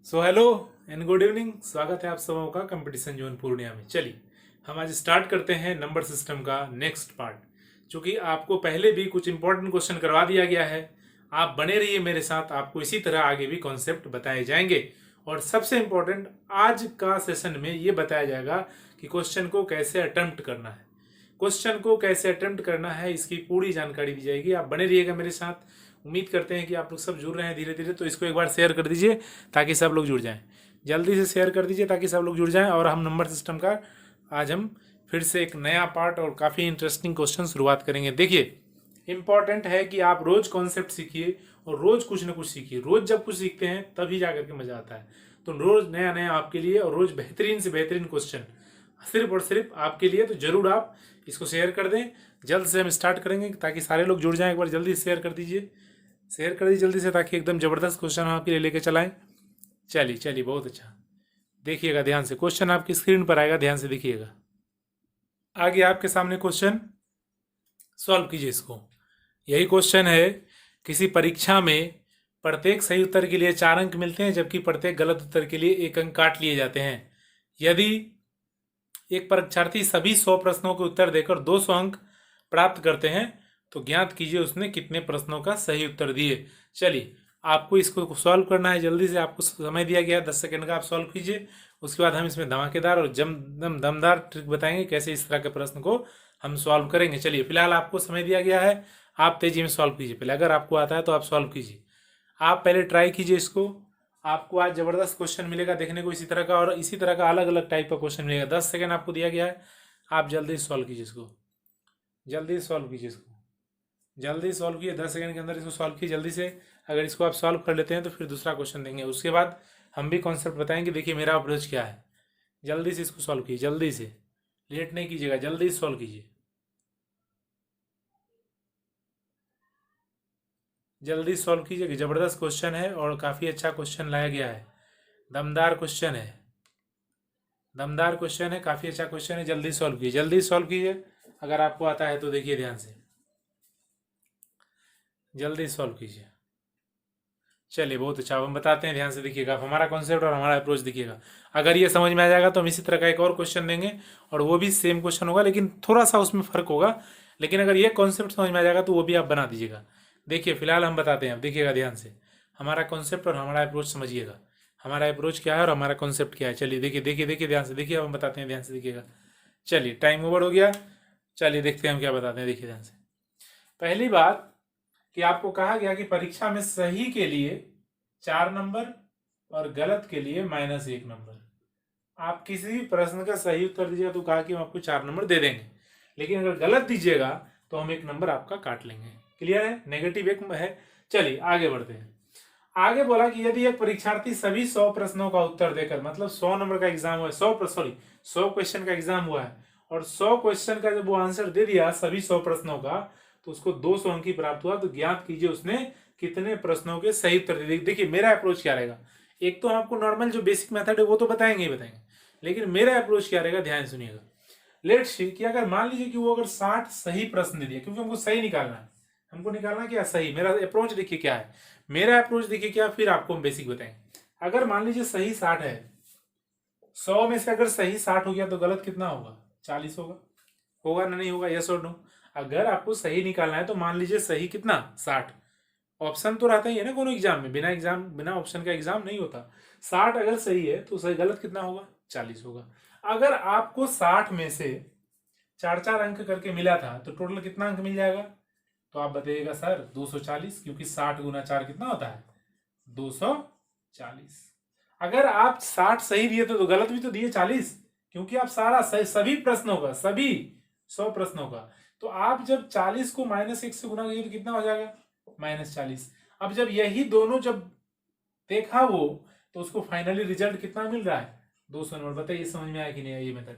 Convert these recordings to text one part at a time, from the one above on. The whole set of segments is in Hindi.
So hello and good evening. स्वागत है आप सबों का कंपटीशन जोन पूर्णिया में। चलिए हम आज स्टार्ट करते हैं नंबर सिस्टम का नेक्स्ट पार्ट। चूंकि आपको पहले भी कुछ इंपॉर्टेंट क्वेश्चन करवा दिया गया है, आप बने रहिए मेरे साथ, आपको इसी तरह आगे भी कॉन्सेप्ट बताए जाएंगे। और सबसे इम्पोर्टेंट आज का सेशन में ये बताया जाएगा कि क्वेश्चन को कैसे अटेम्प्ट करना है। क्वेश्चन को कैसे अटेम्प्ट करना है इसकी पूरी जानकारी दी जाएगी। आप बने रहिएगा मेरे साथ। उम्मीद करते हैं कि आप लोग सब जुड़ रहे हैं धीरे धीरे, तो इसको एक बार शेयर कर दीजिए ताकि सब लोग जुड़ जाएं। जल्दी से शेयर कर दीजिए ताकि सब लोग जुड़ जाएं। और हम नंबर सिस्टम का आज हम फिर से एक नया पार्ट और काफ़ी इंटरेस्टिंग क्वेश्चन शुरुआत करेंगे। देखिए, इंपॉर्टेंट है कि आप रोज कॉन्सेप्ट सीखिए और रोज कुछ ना कुछ सीखिए। रोज जब कुछ सीखते हैं तभी जाकर के मजा आता है। तो रोज नया नया आपके लिए और रोज बेहतरीन से बेहतरीन क्वेश्चन सिर्फ और सिर्फ आपके लिए। तो जरूर आप इसको शेयर कर दें। जल्द से हम स्टार्ट करेंगे ताकि सारे लोग जुड़ जाएं। एक बार जल्दी शेयर कर दीजिए, शेयर कर दीजिए जल्दी से, ताकि एकदम ज़बरदस्त क्वेश्चन हम आपके लिए लेके चलाएं। चलिए चलिए, बहुत अच्छा। देखिएगा ध्यान से, क्वेश्चन आपकी स्क्रीन पर आएगा, ध्यान से देखिएगा। आगे आपके सामने क्वेश्चन, सॉल्व कीजिए इसको। यही क्वेश्चन है, किसी परीक्षा में प्रत्येक सही उत्तर के लिए 4 अंक मिलते हैं, जबकि प्रत्येक गलत उत्तर के लिए 1 अंक काट लिए जाते हैं। यदि एक परीक्षार्थी सभी 100 प्रश्नों के उत्तर देकर 200 अंक प्राप्त करते हैं तो ज्ञात कीजिए उसने कितने प्रश्नों का सही उत्तर दिए। चलिए, आपको इसको सॉल्व करना है। जल्दी से, आपको समय दिया गया है 10 सेकंड का, आप सॉल्व कीजिए। उसके बाद हम इसमें धमाकेदार और दमदार ट्रिक बताएंगे कैसे इस तरह के प्रश्न को हम सॉल्व करेंगे। चलिए, फिलहाल आपको समय दिया गया है, आप तेजी में सॉल्व कीजिए। पहले अगर आपको आता है तो आप सॉल्व कीजिए, आप पहले ट्राई कीजिए इसको। आपको आज जबरदस्त क्वेश्चन मिलेगा देखने को इसी तरह का, और इसी तरह का अलग अलग टाइप का क्वेश्चन मिलेगा। 10 सेकंड आपको दिया गया है, आप जल्दी सॉल्व कीजिए इसको, जल्दी सॉल्व कीजिए इसको, जल्दी सॉल्व कीजिए। 10 सेकंड के अंदर इसको सॉल्व कीजिए जल्दी से। अगर इसको आप सॉल्व कर लेते हैं तो फिर दूसरा क्वेश्चन देंगे, उसके बाद हम भी कॉन्सेप्ट बताएंगे। देखिए मेरा अप्रोच क्या है। जल्दी से इसको सॉल्व कीजिए, जल्दी से, लेट नहीं कीजिएगा, जल्दी सॉल्व कीजिए, जल्दी सॉल्व कीजिए। जबरदस्त क्वेश्चन है और काफ़ी अच्छा क्वेश्चन लाया गया है। दमदार क्वेश्चन है, दमदार क्वेश्चन है, काफ़ी अच्छा क्वेश्चन है। जल्दी सॉल्व कीजिए, जल्दी सॉल्व कीजिए। अगर आपको आता है तो देखिए ध्यान से, जल्दी सॉल्व कीजिए। चलिए, बहुत अच्छा। अब हम बताते हैं, ध्यान से देखिएगा। आप हमारा कॉन्सेप्ट और हमारा अप्रोच देखिएगा। अगर ये समझ में आ जाएगा तो हम इसी तरह का एक और क्वेश्चन देंगे, और वो भी सेम क्वेश्चन होगा लेकिन थोड़ा सा उसमें फ़र्क होगा। लेकिन अगर ये कॉन्सेप्ट समझ में आ जाएगा तो वो भी आप बना दीजिएगा। देखिए फिलहाल हम बताते हैं, अब देखिएगा ध्यान से। हमारा कॉन्सेप्ट और हमारा अप्रोच समझिएगा। हमारा अप्रोच क्या है और हमारा कॉन्सेप्ट क्या है। चलिए देखिए देखिए देखिए, ध्यान से देखिए। अब हम बताते हैं, ध्यान से देखिएगा। चलिए, टाइम ओवर हो गया। चलिए देखते हैं हम क्या बताते हैं। देखिए ध्यान से, पहली बात कि आपको कहा गया कि परीक्षा में सही के लिए 4 नंबर और गलत के लिए -1 नंबर। आप किसी भी प्रश्न का सही उत्तर दीजिएगा तो कहा कि हम आपको 4 नंबर दे देंगे, लेकिन अगर गलत दीजिएगा तो हम 1 नंबर आपका काट लेंगे। क्लियर है, नेगेटिव 1 है। चलिए आगे बढ़ते हैं। आगे बोला कि यदि एक परीक्षार्थी सभी 100 प्रश्नों का उत्तर देकर, मतलब 100 नंबर का एग्जाम हुआ है, 100 क्वेश्चन का एग्जाम हुआ है, और 100 क्वेश्चन का जब वो आंसर दे दिया सभी 100 प्रश्नों का, तो उसको 200 अंक ही प्राप्त हुआ। तो ज्ञात कीजिए उसने कितने प्रश्नों के सही उत्तर दिए। देखिए मेरा अप्रोच क्या रहेगा। एक तो आपको नॉर्मल जो बेसिक मेथड है वो तो बताएंगे ही बताएंगे, लेकिन मेरा अप्रोच क्या रहेगा, ध्यान सुनिएगा। लेट्स सी कि अगर मान लीजिए कि वो अगर 60 सही प्रश्न दे दिया, क्योंकि हमको सही निकालना है, हमको निकालना क्या सही। मेरा अप्रोच देखिए क्या है, मेरा अप्रोच देखिए क्या, फिर आपको हम बेसिक बताएंगे। अगर मान लीजिए सही 60 है, 100 में से अगर सही 60 हो गया तो गलत कितना होगा, 40 होगा। होगा ना, नहीं होगा, यस और नो। अगर आपको सही निकालना है तो मान लीजिए सही कितना, 60। ऑप्शन तो रहता ही है ना कोनो एग्जाम में, बिना ऑप्शन का एग्जाम नहीं होता। 60 अगर सही है तो सही गलत कितना होगा, 40 होगा। अगर आपको 60 में से 4 4 अंक करके मिला था तो टोटल कितना अंक मिल जाएगा, तो आप बताइएगा सर 240, क्योंकि 60 गुना 4 कितना होता है, 240। अगर आप 60 सही दिए थे तो गलत भी तो दिए 40, क्योंकि आप सारा सही, सभी प्रश्नों का, सभी 100 प्रश्नों का। तो आप जब 40 को -1 से गुना करिए तो कितना हो जाएगा, -40। अब जब यही दोनों जब देखा वो, तो उसको फाइनली रिजल्ट कितना मिल रहा है, 200 नंबर। बताइए समझ में आया कि नहीं आया ये मेथड।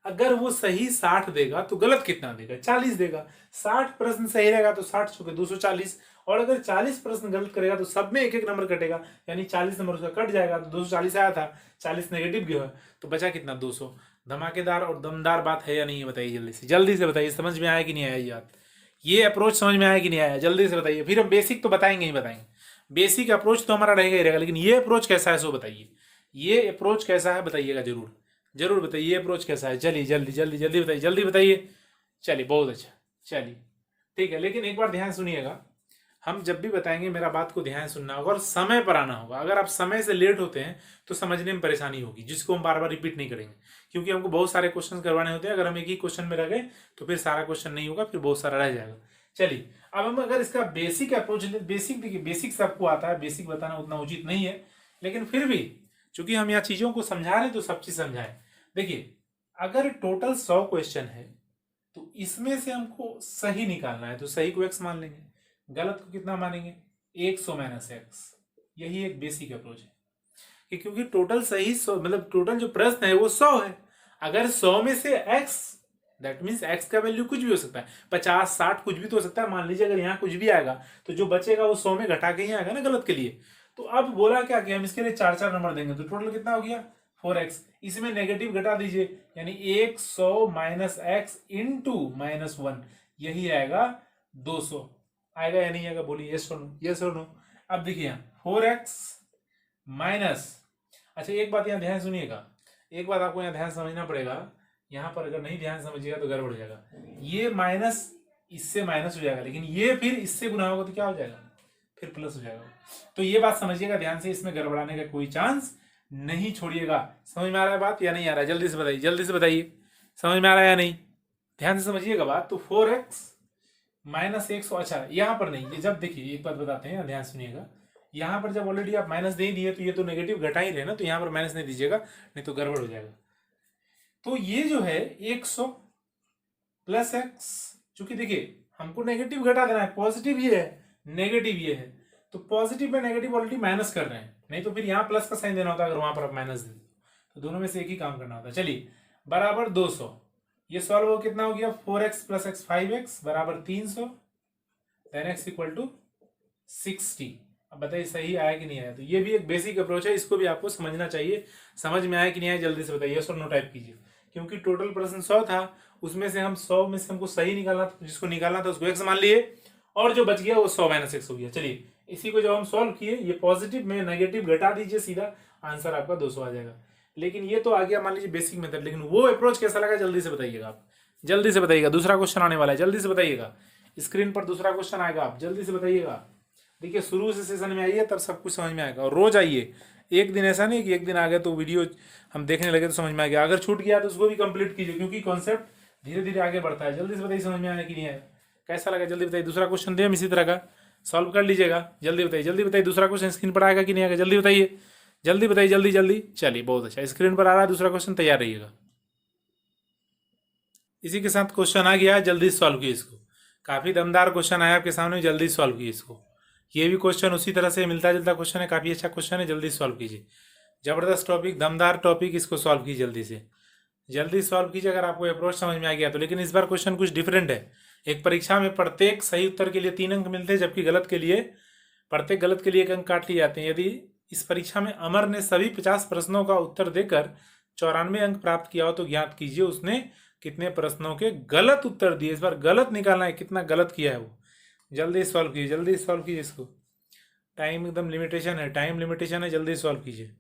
अगर वो सही 60 देगा तो गलत कितना देगा, 40 देगा। 60 प्रश्न सही रहेगा तो 60 चुके 240, और अगर 40 प्रश्न गलत करेगा तो सब में 1 1 नंबर कटेगा, यानी 40 नंबर उसका कट जाएगा। तो 240 आया था, 40 नेगेटिव गया, तो बचा कितना, 200। धमाकेदार और दमदार बात है या नहीं, बताइए जल्दी से बताइए। समझ में आया कि नहीं आया ये बात, ये अप्रोच समझ में आया कि नहीं आया, जल्दी से बताइए। फिर हम बेसिक तो बताएंगे ही बताएंगे, बेसिक अप्रोच तो हमारा रहेगा ही रहेगा, लेकिन ये अप्रोच कैसा है सो बताइए, ये अप्रोच कैसा है बताइएगा, जरूर जरूर बताइए ये अप्रोच कैसा है। चलिए जल्दी जल्दी जल्दी बताइए, जल्दी बताइए। चलिए बहुत अच्छा, चलिए ठीक है। लेकिन एक बार ध्यान सुनिएगा, हम जब भी बताएंगे मेरा बात को ध्यान सुनना होगा और समय पर आना होगा। अगर आप समय से लेट होते हैं तो समझने में परेशानी होगी, जिसको हम बार बार रिपीट नहीं करेंगे, क्योंकि हमको बहुत सारे क्वेश्चन करवाने होते हैं। अगर हम एक ही क्वेश्चन में रह गए तो फिर सारा क्वेश्चन नहीं होगा, फिर बहुत सारा रह जाएगा। चलिए अब हम अगर इसका बेसिक अप्रोच, बेसिक देखिए, बेसिक सबको आता है, बेसिक बताना उतना उचित नहीं है, लेकिन फिर भी चूंकि हम यहाँ चीजों को समझा रहे हैं तो सब चीज समझाएं। देखिए अगर टोटल 100 क्वेश्चन है तो इसमें से हमको सही निकालना है, तो सही को x मान लेंगे, गलत को कितना मानेंगे, 100 माइनस एक्स। यही एक बेसिक अप्रोच है कि क्योंकि टोटल सही 100, मतलब टोटल जो प्रश्न है वो 100 है। अगर 100 में से x, दैट मीन्स x का वैल्यू कुछ भी हो सकता है, 50 60 कुछ भी तो हो सकता है। मान लीजिए अगर यहाँ कुछ भी आएगा तो जो बचेगा वो 100 में घटा के ही आएगा ना गलत के लिए। तो अब बोला क्या कि हम इसके लिए 4 नंबर देंगे, तो टोटल कितना हो गया 4x। इसमें नेगेटिव घटा दीजिए, यानी 100 माइनस एक्स इंटू -1, यही आएगा 200। आएगा या नहीं आएगा, बोलिए यस और नो, यस और नो। अब देखिए यहाँ 4x माइनस, अच्छा एक बात यहाँ ध्यान सुनिएगा, एक बात आपको यहाँ ध्यान समझना पड़ेगा। यहाँ पर अगर नहीं ध्यान समझिएगा तो गड़बड़ हो जाएगा। ये माइनस इससे माइनस हो जाएगा, लेकिन ये फिर इससे गुना होगा तो क्या हो जाएगा, फिर प्लस हो जाएगा। तो ये बात समझिएगा ध्यान से, इसमें गड़बड़ाने का कोई चांस नहीं छोड़िएगा। समझ में आ रहा है बात या नहीं आ रहा है, जल्दी से बताइए, जल्दी से बताइए, समझ में आ रहा है या नहीं, ध्यान से समझिएगा बात। तो 4x माइनस 100, अच्छा यहाँ पर नहीं, ये जब देखिए एक बात बताते हैं, ध्यान सुनिएगा। यहाँ पर जब ऑलरेडी आप माइनस दे दिए तो ये तो नेगेटिव घटा ही रहे ना, तो यहाँ पर माइनस नहीं दीजिएगा, नहीं तो गड़बड़ हो जाएगा। तो ये जो है 100 प्लस एक्स, चूंकि देखिए हमको नेगेटिव घटा देना है, पॉजिटिव ये है नेगेटिव ये है, तो पॉजिटिव में नेगेटिव ऑलरेडी माइनस कर रहे हैं, नहीं तो फिर यहाँ प्लस का साइन देना होता है, अगर वहां पर आप माइनस दे तो दोनों में से एक ही काम करना होता है। चलिए बराबर 200, ये सॉल्व हो कितना हो गया, 4x प्लस एक्स 5x बराबर 300, देन एक्स इक्वल टू 60। अब बताइए सही आया कि नहीं आया। तो ये भी एक बेसिक अप्रोच है, इसको भी आपको समझना चाहिए। समझ में आया कि नहीं आया जल्दी से बताइए, यस और नो टाइप कीजिए। क्योंकि टोटल प्रश्न 100 था, उसमें से हम 100 में से हमको सही निकालना था, जिसको निकालना था उसको x मान लिए, और जो बच गया वो 100 माइनस एक्स हो गया। चलिए इसी को जब हम सॉल्व किए, ये पॉजिटिव में नेगेटिव घटा दीजिए, सीधा आंसर आपका 200 आ जाएगा। लेकिन ये तो आ गया मान लीजिए बेसिक मेथड, लेकिन वो अप्रोच कैसा लगा जल्दी से बताइएगा आप, जल्दी से बताइएगा। दूसरा क्वेश्चन आने वाला है, जल्दी से बताइएगा, स्क्रीन पर दूसरा क्वेश्चन आएगा, आप जल्दी से बताइएगा। देखिए शुरू से सेशन में आइए, तब सब कुछ समझ में आएगा, और रोज आइए। एक दिन ऐसा नहीं कि एक दिन आ गए तो वीडियो हम देखने लगे तो समझ में आ गया, अगर छूट गया तो उसको भी कंप्लीट कीजिए, क्योंकि कॉन्सेप्ट धीरे धीरे आगे बढ़ता है। जल्दी से बताइए समझ में आया कि नहीं आया, कैसा लगा जल्दी बताइए। दूसरा क्वेश्चन दे हम इसी तरह का, सॉल्व कर लीजिएगा, जल्दी बताइए, जल्दी बताइए। दूसरा क्वेश्चन स्क्रीन पर आएगा कि नहीं आएगा, जल्दी बताइए, जल्दी बताइए, जल्दी जल्दी। चलिए बहुत अच्छा, स्क्रीन पर आ रहा है दूसरा क्वेश्चन, तैयार रहिएगा। इसी के साथ क्वेश्चन आ गया, जल्दी सॉल्व कीजिए इसको। काफी दमदार क्वेश्चन आया आपके सामने, जल्दी सॉल्व कीजिए इसको। ये भी क्वेश्चन उसी तरह से मिलता जुलता क्वेश्चन है, काफी अच्छा क्वेश्चन है, जल्दी सॉल्व कीजिए। जबरदस्त टॉपिक, दमदार टॉपिक, इसको सॉल्व कीजिए जल्दी से, जल्दी सॉल्व कीजिए अगर आपको अप्रोच समझ में आ गया तो। लेकिन इस बार क्वेश्चन कुछ डिफरेंट है। एक परीक्षा में प्रत्येक सही उत्तर के लिए 3 अंक मिलते हैं, जबकि गलत के लिए, प्रत्येक गलत के लिए 1 अंक काट लिए जाते हैं। यदि इस परीक्षा में अमर ने सभी 50 प्रश्नों का उत्तर देकर 94 अंक प्राप्त किया हो तो ज्ञात कीजिए उसने कितने प्रश्नों के गलत उत्तर दिए। इस बार गलत निकालना है, कितना गलत किया है वो। जल्दी सॉल्व कीजिए, जल्दी सॉल्व कीजिए इसको। टाइम एकदम लिमिटेशन है, टाइम लिमिटेशन है, जल्दी सॉल्व कीजिए।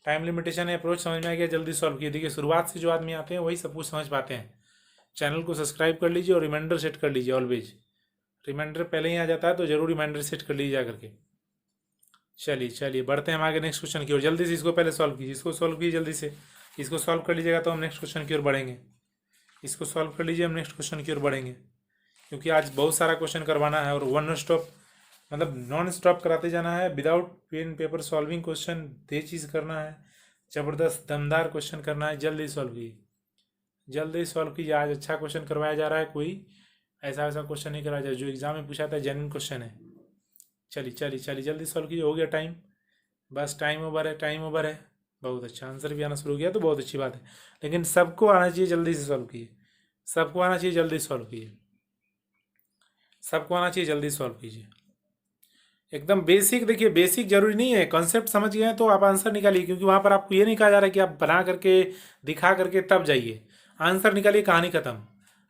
टाइम लिमिटेशन है, अप्रोच समझ में आ गया, जल्दी सॉल्व कीजिए। देखिए शुरुआत से जो आदमी आते हैं वही सब कुछ समझ पाते हैं। चैनल को सब्सक्राइब कर लीजिए और रिमाइंडर सेट कर लीजिए, ऑलवेज रिमाइंडर पहले ही आ जाता है, तो जरूर रिमाइंडर सेट कर लीजिए जा करके। चलिए चलिए बढ़ते हैं हम आगे नेक्स्ट क्वेश्चन की ओर। जल्दी से इसको पहले सॉल्व कीजिए, इसको सॉल्व कीजिए जल्दी से। इसको सॉल्व कर लीजिएगा तो हम नेक्स्ट क्वेश्चन की ओर बढ़ेंगे। इसको सॉल्व कर लीजिए, हम नेक्स्ट क्वेश्चन की ओर बढ़ेंगे, क्योंकि आज बहुत सारा क्वेश्चन करवाना है और वन स्टॉप, मतलब नॉन स्टॉप कराते जाना है, without pen paper solving question दे चीज़ करना है, जबरदस्त दमदार क्वेश्चन करना है। जल्दी सॉल्व कीजिए, जल्दी सॉल्व कीजिए। आज अच्छा क्वेश्चन करवाया जा रहा है, कोई ऐसा वैसा क्वेश्चन नहीं कराया जाए, जो एग्जाम में पूछा था जेन्युइन क्वेश्चन है। चलिए चलिए चलिए जल्दी सॉल्व कीजिए, हो गया टाइम, बस टाइम ओवर है, टाइम ओवर है। बहुत अच्छा, आंसर भी आना शुरू हो गया तो बहुत अच्छी बात है, लेकिन सबको आना चाहिए, जल्दी से सॉल्व कीजिए। सबको आना चाहिए, जल्दी सॉल्व कीजिए। सबको आना चाहिए, जल्दी सॉल्व कीजिए। एकदम बेसिक, देखिए बेसिक जरूरी नहीं है, कॉन्सेप्ट समझ गए हैं तो आप आंसर निकालिए, क्योंकि वहाँ पर आपको ये नहीं कहा जा रहा है कि आप बना करके दिखा करके तब जाइए। आंसर निकालिए, कहानी खत्म।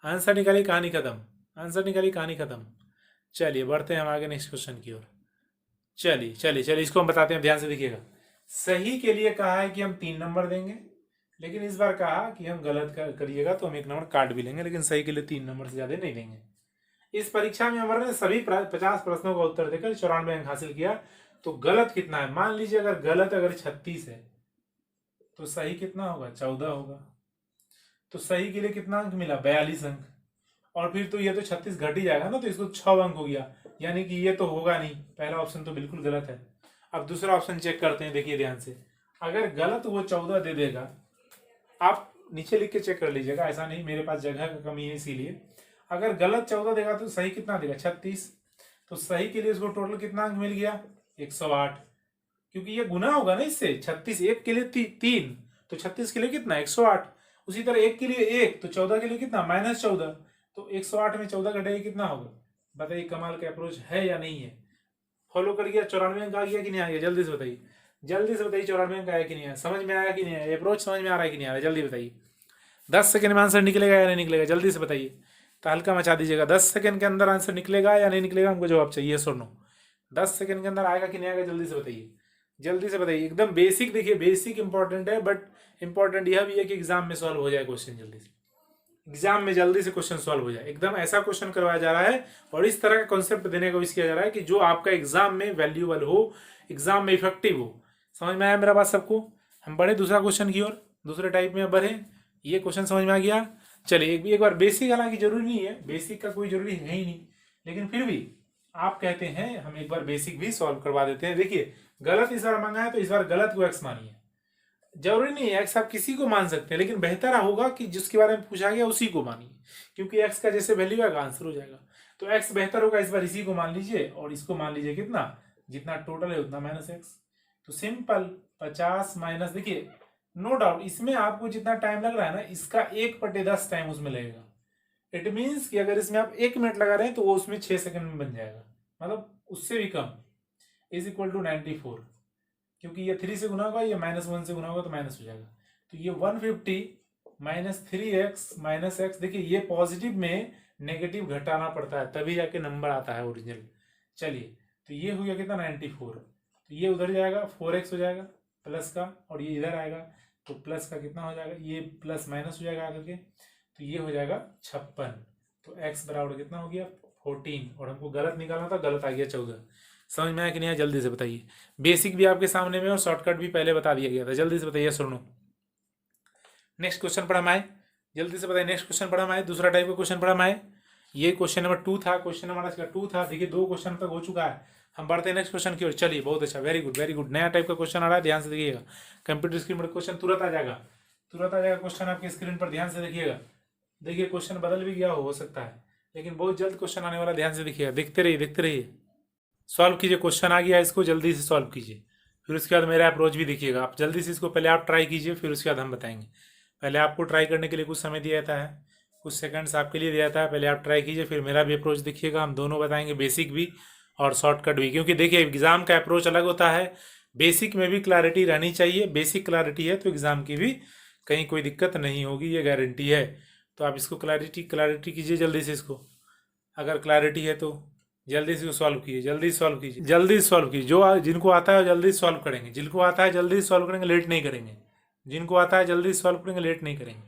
आंसर निकालिए, कहानी खत्म। आंसर निकालिए, कहानी खत्म। चलिए बढ़ते हैं हम आगे नेक्स्ट क्वेश्चन की ओर। चलिए चलिए चलिए, इसको हम बताते हैं, ध्यान से देखिएगा। सही के लिए कहा है कि हम 3 नंबर देंगे, लेकिन इस बार कहा कि हम गलत करिएगा तो हम 1 नंबर काट भी लेंगे, लेकिन सही के लिए 3 नंबर से ज्यादा नहीं देंगे। इस परीक्षा में हमारे सभी 50 प्रश्नों का उत्तर देकर 94 अंक हासिल किया। तो गलत कितना है, मान लीजिए अगर गलत 36 है तो सही कितना होगा, 14 होगा। तो सही के लिए कितना अंक मिला, 42 अंक। और फिर तो ये तो 36 घट ही जाएगा ना, तो इसको 6 अंक हो गया, यानी कि ये तो होगा नहीं, पहला ऑप्शन तो बिल्कुल गलत है। अब दूसरा ऑप्शन चेक करते हैं, देखिए ध्यान से। अगर गलत वो 14 दे देगा, आप नीचे लिख के चेक कर लीजिएगा, ऐसा नहीं, मेरे पास जगह का कमी है इसीलिए। अगर गलत 14 देगा तो सही कितना देगा, 36। तो सही के लिए इसको टोटल कितना अंक मिल गया, 108, क्योंकि ये गुना होगा ना इससे। 36 एक के लिए 3, तो 36 के लिए कितना, 108। उसी तरह एक के लिए 1, तो 14 के लिए कितना, -14। तो 108 में 14 घटाइए कितना होगा, बताइए। कमाल का अप्रोच है या नहीं है, फॉलो कर गया, 94 अंक आ गया कि नहीं आ गया, जल्दी से बताइए, जल्दी से बताइए। 94 अंक आया कि नहीं आया, समझ में आया कि नहीं आया, अप्रोच समझ में आ रहा है कि नहीं आ रहा है, जल्दी बताइए। 10 सेकंड में आंसर निकलेगा या नहीं निकलेगा, जल्दी से बताइए, तहलका मचा दीजिएगा। 10 सेकंड के अंदर आंसर निकलेगा या नहीं निकलेगा, हमको जवाब चाहिए, सुनो। 10 सेकंड के अंदर आएगा कि नहीं आएगा, जल्दी से बताइए, जल्दी से बताइए। एकदम बेसिक, देखिए बेसिक इंपॉर्टेंट है, बट इंपॉर्टेंट यह भी है कि एग्जाम में सॉल्व हो जाए क्वेश्चन जल्दी से, एग्जाम में जल्दी से क्वेश्चन सॉल्व हो जाए। एकदम ऐसा क्वेश्चन करवाया जा रहा है और इस तरह का कॉन्सेप्ट देने का विश किया जा रहा है कि जो आपका एग्जाम में वैल्यूएबल हो, एग्जाम में इफेक्टिव हो। समझ में आया मेरा बात सबको। हम बढ़े दूसरा क्वेश्चन की ओर, दूसरे टाइप में बढ़े। ये क्वेश्चन समझ में आ गया। चलिए एक बार बेसिक, हालांकि जरूरी नहीं है, बेसिक का कोई जरूरी है ही नहीं, लेकिन फिर भी आप कहते हैं हम एक बार बेसिक भी सॉल्व करवा देते हैं। देखिए गलत इस बार मांगा है तो इस बार गलत को एक्स मानिए, जरूरी नहीं है एक्स आप किसी को मान सकते हैं, लेकिन बेहतर होगा कि जिसके बारे में पूछा गया उसी को मानिए, क्योंकि एक्स का जैसे वैल्यू आएगा आंसर हो जाएगा। तो एक्स बेहतर होगा, इस बार इसी को मान लीजिए और इसको मान लीजिए कितना, जितना टोटल है उतना -x। तो सिंपल 50 माइनस, देखिए नो डाउट इसमें आपको जितना टाइम लग रहा है ना, इसका 1/10 टाइम उसमें लगेगा। इट मीन्स कि अगर इसमें आप 1 मिनट लगा रहे हैं तो वो उसमें 6 सेकंड में बन जाएगा, मतलब उससे भी कम, इज इक्वल टू 94, क्योंकि ये 3 से गुना होगा, ये -1 से गुना होगा तो माइनस हो जाएगा। तो ये 150 माइनस 3x माइनस x, देखिए ये पॉजिटिव में नेगेटिव घटाना पड़ता है तभी जाके नंबर आता है ओरिजिनल। चलिए तो ये हो गया कितना, 94। तो ये उधर जाएगा, 4x हो जाएगा प्लस का, और ये इधर आएगा तो प्लस का कितना हो जाएगा, ये प्लस माइनस हो जाएगा आकर के, तो ये हो जाएगा 56। तो x बराबर कितना हो गया, 14, और हमको गलत निकालना था, गलत आ गया 14। समझ में आया कि नहीं आया, जल्दी से बताइए। बेसिक भी आपके सामने में और शॉर्टकट भी पहले बता दिया गया था, जल्दी से बताइए, सुनो। नेक्स्ट क्वेश्चन पढ़ा हम आए, जल्दी से बताइए। नेक्स्ट क्वेश्चन पढ़ा हम आए, दूसरा टाइप का क्वेश्चन पढ़ा हम आए। ये क्वेश्चन नंबर 2 था, क्वेश्चन हमारा इसका 2 था। देखिए 2 क्वेश्चन तक हो चुका है, हम बढ़ते हैं नेक्स्ट क्वेश्चन की ओर। चलिए बहुत अच्छा, वेरी गुड वेरी गुड, नया टाइप का क्वेश्चन आ रहा है, ध्यान से देखिएगा। कंप्यूटर स्क्रीन पर क्वेश्चन तुरंत आ जाएगा, तुरंत आ जाएगा क्वेश्चन आपके स्क्रीन पर, ध्यान से देखिएगा। देखिए क्वेश्चन बदल भी गया हो सकता है, लेकिन बहुत जल्द क्वेश्चन आने वाला, ध्यान से देखिएगा, देखते रहिए देखते रहिए। सॉल्व कीजिए, क्वेश्चन आ गया, इसको जल्दी से सॉल्व कीजिए, फिर उसके बाद मेरा अप्रोच भी देखिएगा। आप जल्दी से इसको पहले आप ट्राई कीजिए, फिर उसके बाद हम बताएंगे। पहले आपको ट्राई करने के लिए कुछ समय दिया जाता है, कुछ सेकंड्स आपके लिए दिया जाता है, पहले आप ट्राई कीजिए, फिर मेरा भी अप्रोच देखिएगा। हम दोनों बताएंगे, बेसिक भी और शॉर्टकट भी, क्योंकि देखिए एग्जाम का अप्रोच अलग होता है। बेसिक में भी क्लैरिटी रहनी चाहिए, बेसिक क्लैरिटी है तो एग्जाम की भी कहीं कोई दिक्कत नहीं होगी, ये गारंटी है। तो आप इसको क्लैरिटी कीजिए जल्दी से इसको, अगर क्लैरिटी है तो जल्दी से सॉल्व कीजिए, जल्दी सॉल्व कीजिए, जल्दी सॉल्व कीजिए। जो जिनको आता है जल्दी सॉल्व करेंगे, जिनको आता है जल्दी सॉल्व करेंगे, लेट नहीं करेंगे। जिनको आता है जल्दी सॉल्व करेंगे, लेट नहीं करेंगे।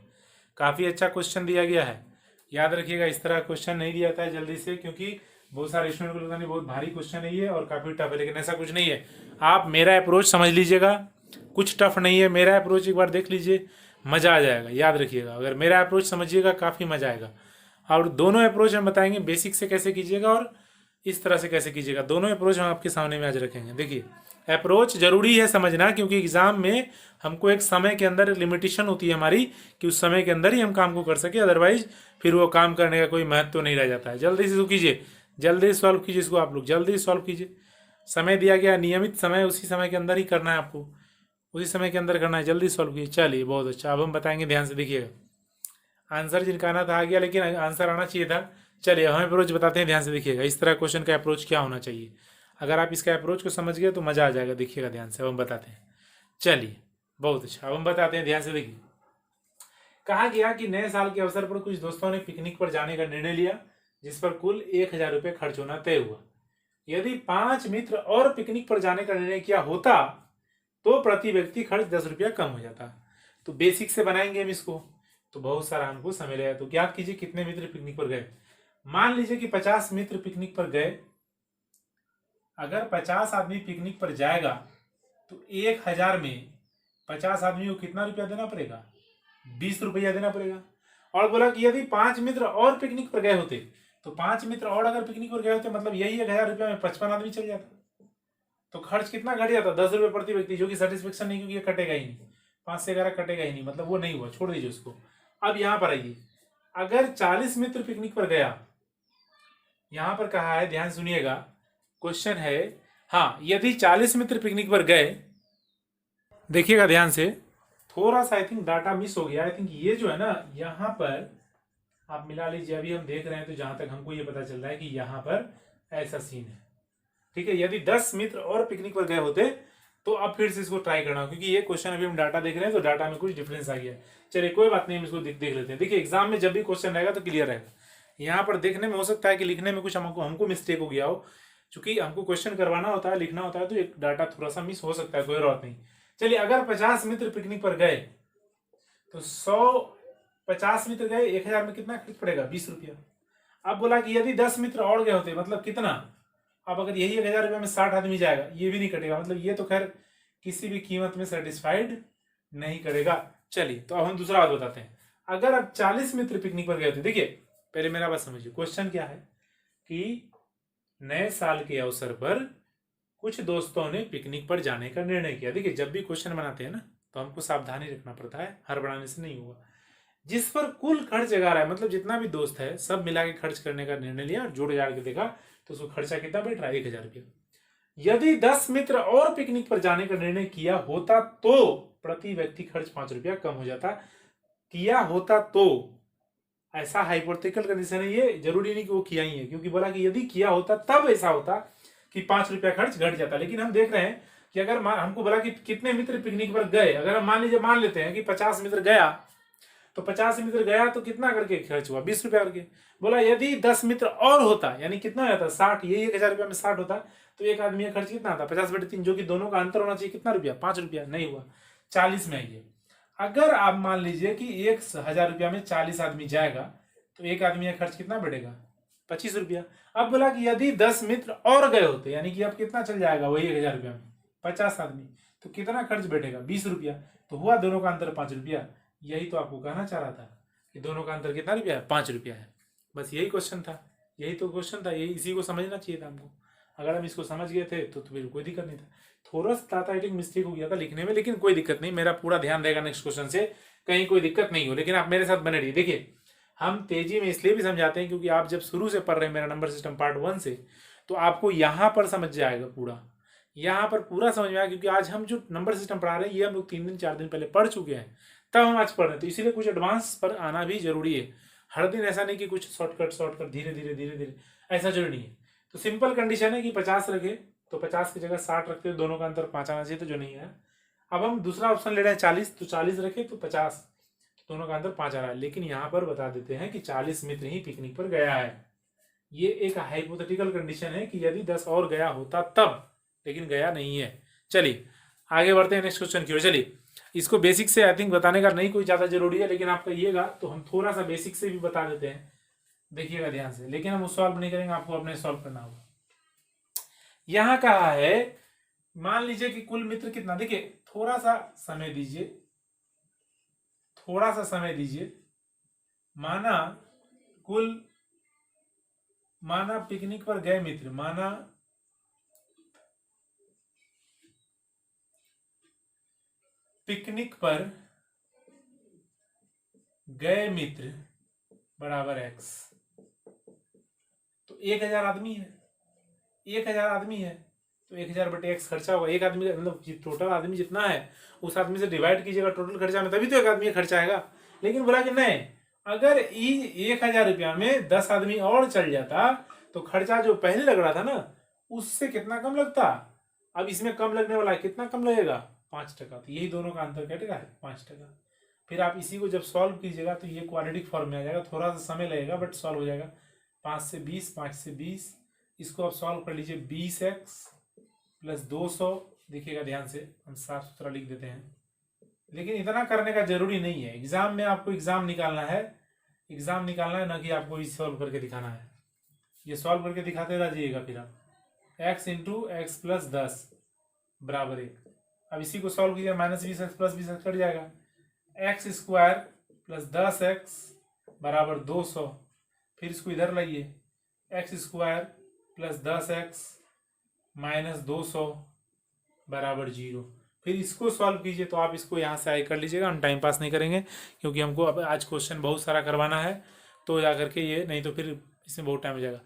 काफ़ी अच्छा क्वेश्चन दिया गया है, याद रखिएगा। इस तरह क्वेश्चन नहीं दिया जाता है जल्दी से, क्योंकि बहुत सारे स्टूडेंट को लगता है बहुत भारी क्वेश्चन है ये और काफ़ी टफ है, लेकिन ऐसा कुछ नहीं है। आप मेरा अप्रोच समझ लीजिएगा, कुछ टफ नहीं है। मेरा अप्रोच एक बार देख लीजिए, मज़ा आ जाएगा, याद रखिएगा। अगर मेरा अप्रोच समझिएगा काफ़ी मज़ा आएगा। और दोनों अप्रोच हम बताएंगे, बेसिक से कैसे कीजिएगा और इस तरह से कैसे कीजिएगा, दोनों अप्रोच हम आपके सामने में आज रखेंगे। देखिए अप्रोच जरूरी है समझना, क्योंकि एग्जाम में हमको एक समय के अंदर लिमिटेशन होती है हमारी, कि उस समय के अंदर ही हम काम को कर सके, अदरवाइज फिर वो काम करने का कोई महत्व तो नहीं रह जाता है। जल्दी से कीजिए, जल्दी सॉल्व कीजिए इसको, आप लोग जल्दी सॉल्व कीजिए। समय दिया गया, नियमित समय, उसी समय के अंदर ही करना है आपको, उसी समय के अंदर करना है, जल्दी सॉल्व कीजिए। चलिए बहुत अच्छा, अब हम बताएंगे, ध्यान से देखिएगा। आंसर जिनका आना था आ गया, लेकिन आंसर आना चाहिए था। चलिए हम अप्रोच बताते हैं, ध्यान से देखिएगा। इस तरह क्वेश्चन का अप्रोच क्या होना चाहिए, अगर आप इसका अप्रोच को समझ गए तो मज़ा आ जाएगा। देखिएगा ध्यान से, अब हम बताते हैं। चलिए बहुत अच्छा, अब हम बताते हैं, ध्यान से देखिए। कहा गया कि नए साल के अवसर पर कुछ दोस्तों ने पिकनिक पर जाने का निर्णय लिया, जिस पर कुल 1000 रुपये खर्च होना तय हुआ। यदि 5 मित्र और पिकनिक पर जाने का निर्णय किया होता तो प्रति व्यक्ति खर्च 10 रुपया कम हो जाता। तो बेसिक से बनाएंगे हम इसको, तो बहुत सारा हमको समय लगेगा। तो ज्ञात कीजिए कितने मित्र पिकनिक पर गए। मान लीजिए कि 50 मित्र पिकनिक पर गए। अगर 50 आदमी पिकनिक पर जाएगा तो 1000 में 50 आदमी को कितना रुपया देना पड़ेगा? 20 रुपया देना पड़ेगा। और बोला कि यदि 5 मित्र और पिकनिक पर गए होते तो 5 मित्र और अगर पिकनिक पर गए होते मतलब यही 1000 रुपया में 55 आदमी चल जाता। तो खर्च कितना घट जाता? 10 रुपये प्रति व्यक्ति, जो कि सेटिस्फेक्शन नहीं, क्योंकि ये कटेगा ही नहीं, 5 से 11 कटेगा ही नहीं, मतलब वो नहीं हुआ, छोड़ दीजिए उसको। अब यहां पर आइए, अगर 40 मित्र पिकनिक पर गया, यहां पर कहा है, ध्यान सुनिएगा, क्वेश्चन है, हाँ यदि 40 मित्र पिकनिक पर गए, देखिएगा ध्यान से, थोड़ा सा आई थिंक डाटा मिस हो गया। आई थिंक ये जो है ना, यहां पर आप मिला लीजिए, अभी हम देख रहे हैं तो जहां तक हमको ये पता चल रहा है कि यहां पर ऐसा सीन है। ठीक है, यदि 10 मित्र और पिकनिक पर गए होते तो अब फिर से इसको ट्राई करना, क्योंकि ये क्वेश्चन अभी हम डाटा देख रहे हैं तो डाटा में कुछ डिफरेंस आ गया। चलिए कोई बात नहीं, हम इसको देख लेते हैं। देखिए एग्जाम में जब भी क्वेश्चन रहेगा तो क्लियर रहेगा। यहाँ पर देखने में हो सकता है कि लिखने में कुछ हमको मिस्टेक हो गया हो, चूंकि हमको क्वेश्चन करवाना होता है, लिखना होता है, तो एक डाटा थोड़ा सा मिस हो सकता है, कोई बात नहीं। चलिए अगर 50 मित्र पिकनिक पर गए तो 50 मित्र गए, 1000 में कितना खर्च पड़ेगा? 20 रुपया। अब बोला कि यदि 10 मित्र और गए होते मतलब कितना? अब अगर यही 1000 रुपये में 60 आदमी जाएगा, ये भी नहीं कटेगा, मतलब ये तो खैर किसी भी कीमत में सेटिस्फाइड नहीं करेगा। चलिए तो अब हम दूसरा बात बताते हैं। अगर अब 40 मित्र पिकनिक पर गए होते, देखिए पहले मेरा बात समझिए, क्वेश्चन क्या है कि नए साल के अवसर पर कुछ दोस्तों ने पिकनिक पर जाने का निर्णय किया। देखिए जब भी क्वेश्चन बनाते हैं ना तो हमको सावधानी रखना पड़ता है, हड़बड़ाने से नहीं होगा। जिस पर कुल खर्च आ रहा है, मतलब जितना भी दोस्त है सब मिला के खर्च करने का निर्णय लिया और जोड़ जाड़ के देखा तो उसको खर्चा कितना बैठ रहा है? 1000 रुपया। यदि 10 मित्र और पिकनिक पर जाने का निर्णय किया होता तो प्रति व्यक्ति खर्च 5 रुपया कम हो जाता। किया होता तो, ऐसा हाइपोथेटिकल कंडीशन है, ये जरूरी नहीं कि वो किया ही है, क्योंकि बोला कि यदि किया होता तब ऐसा होता कि 5 रुपया खर्च घट जाता। लेकिन हम देख रहे हैं कि अगर हमको बोला कि कितने मित्र पिकनिक पर गए, अगर हम मान लेते हैं कि 50 मित्र गया, तो 50 मित्र गया तो कितना करके खर्च हुआ? 20 रुपया करके। बोला यदि 10 मित्र और होता, यानी कितना हो जाता? 60, यही 1000 रुपया में 60 होता तो एक आदमी का खर्च कितना आता? 50/3, जो कि दोनों का अंतर होना चाहिए कितना रुपया? 5 रुपया। नहीं हुआ, 40 में आइए। अगर आप मान लीजिए कि 1000 रुपया में 40 आदमी जाएगा तो एक आदमी का खर्च कितना बढ़ेगा? 25 रुपया। अब बोला कि यदि 10 मित्र और गए होते, यानी कि अब कितना चल जाएगा वही 1000 रुपया में? 50 आदमी, तो कितना खर्च बैठेगा? 20 रुपया। तो हुआ दोनों का अंतर 5 रुपया। यही तो आपको कहना चाह रहा था कि दोनों का अंतर कितना रुपया है? 5 रुपया है। बस यही क्वेश्चन था, यही तो क्वेश्चन था, यही इसी को समझना चाहिए था हमको। अगर हम इसको समझ गए थे तो फिर कोई दिक्कत नहीं था। थोड़ा सा टाटाइटिक मिस्टेक हो गया था लिखने में, लेकिन कोई दिक्कत नहीं, मेरा पूरा ध्यान रहेगा नेक्स्ट क्वेश्चन से, कहीं कोई दिक्कत नहीं हो। लेकिन आप मेरे साथ बने रहिए। देखिए हम तेजी में इसलिए भी समझाते हैं क्योंकि आप जब शुरू से पढ़ रहे हैं मेरा नंबर सिस्टम पार्ट 1 से, तो आपको यहाँ पर समझ जाएगा पूरा, यहाँ पर पूरा समझ में आएगा, क्योंकि आज हम जो नंबर सिस्टम पढ़ा रहे हैं ये हम लोग 3 दिन 4 दिन पहले पढ़ चुके हैं, तब हम आज पढ़ रहे हैं। तो इसीलिए कुछ एडवांस पर आना भी जरूरी है। हर दिन ऐसा नहीं कि कुछ शॉर्टकट धीरे धीरे, ऐसा जरूरी नहीं है। तो सिंपल कंडीशन है कि 50 रखे तो 50 की जगह 60 रखते हो, दोनों का अंतर 5 आना चाहिए, तो जो नहीं है। अब हम दूसरा ऑप्शन ले रहे हैं 40, तो 40 रखे तो 50, दोनों का अंतर 5 आ रहा है। लेकिन यहाँ पर बता देते हैं कि 40 मित्र ही पिकनिक पर गया है। ये एक हाइपोथेटिकल कंडीशन है कि यदि 10 और गया होता तब, लेकिन गया नहीं है। चलिए आगे बढ़ते हैं नेक्स्ट क्वेश्चन की ओर। चलिए इसको बेसिक से आई थिंक बताने का नहीं कोई ज़्यादा जरूरी है, लेकिन आप कहिएगा तो हम थोड़ा सा बेसिक से भी बता देते हैं, देखिएगा ध्यान से। लेकिन हम सॉल्व नहीं करेंगे, आपको अपने सॉल्व करना होगा। यहां कहा है, मान लीजिए कि कुल मित्र कितना, देखिए थोड़ा सा समय दीजिए, थोड़ा सा समय दीजिए। माना पिकनिक पर गए मित्र, माना पिकनिक पर गए मित्र बराबर x। तो 1000 आदमी है, 1000 आदमी है तो 1000/x खर्चा होगा। एक आदमी का मतलब टोटल आदमी जितना है उस आदमी से डिवाइड कीजिएगा टोटल खर्चा में, तभी तो एक आदमी का खर्चा आएगा। लेकिन बोला कि नहीं, अगर 1000 रुपया में 10 आदमी और चल जाता तो खर्चा जो पहले लग रहा था ना उससे कितना कम लगता। अब इसमें कम लगने वाला है, कितना कम लगेगा? 5%। तो यही दोनों का अंतर कटेगा है 5%। फिर आप इसी को जब सॉल्व कीजिएगा तो ये क्वाड्रेटिक फॉर्म में आ जाएगा, थोड़ा सा समय लगेगा बट सॉल्व हो जाएगा। 5 से 20, 5 से 20, इसको आप सॉल्व कर लीजिए। 20x प्लस 200, देखिएगा ध्यान से, हम साफ सुथरा लिख देते हैं, लेकिन इतना करने का जरूरी नहीं है। एग्जाम में आपको एग्जाम निकालना है, ना कि आपको इस सॉल्व करके दिखाना है। ये सॉल्व करके दिखाते रहिएगा। फिर आप x इंटू एक्स प्लस 10 बराबर 1। अब इसी को सॉल्व कीजिए, -20x प्लस 20x कट जाएगा। एक्स स्क्वायर प्लस 10x बराबर 200। फिर इसको इधर लाइए, x square plus 10x minus 200 बराबर 0। फिर इसको सॉल्व कीजिए, तो आप इसको यहाँ से आगे कर लीजिएगा, हम टाइम पास नहीं करेंगे क्योंकि हमको अब आज क्वेश्चन बहुत सारा करवाना है, तो जा करके ये नहीं तो फिर इसमें बहुत टाइम हो जाएगा।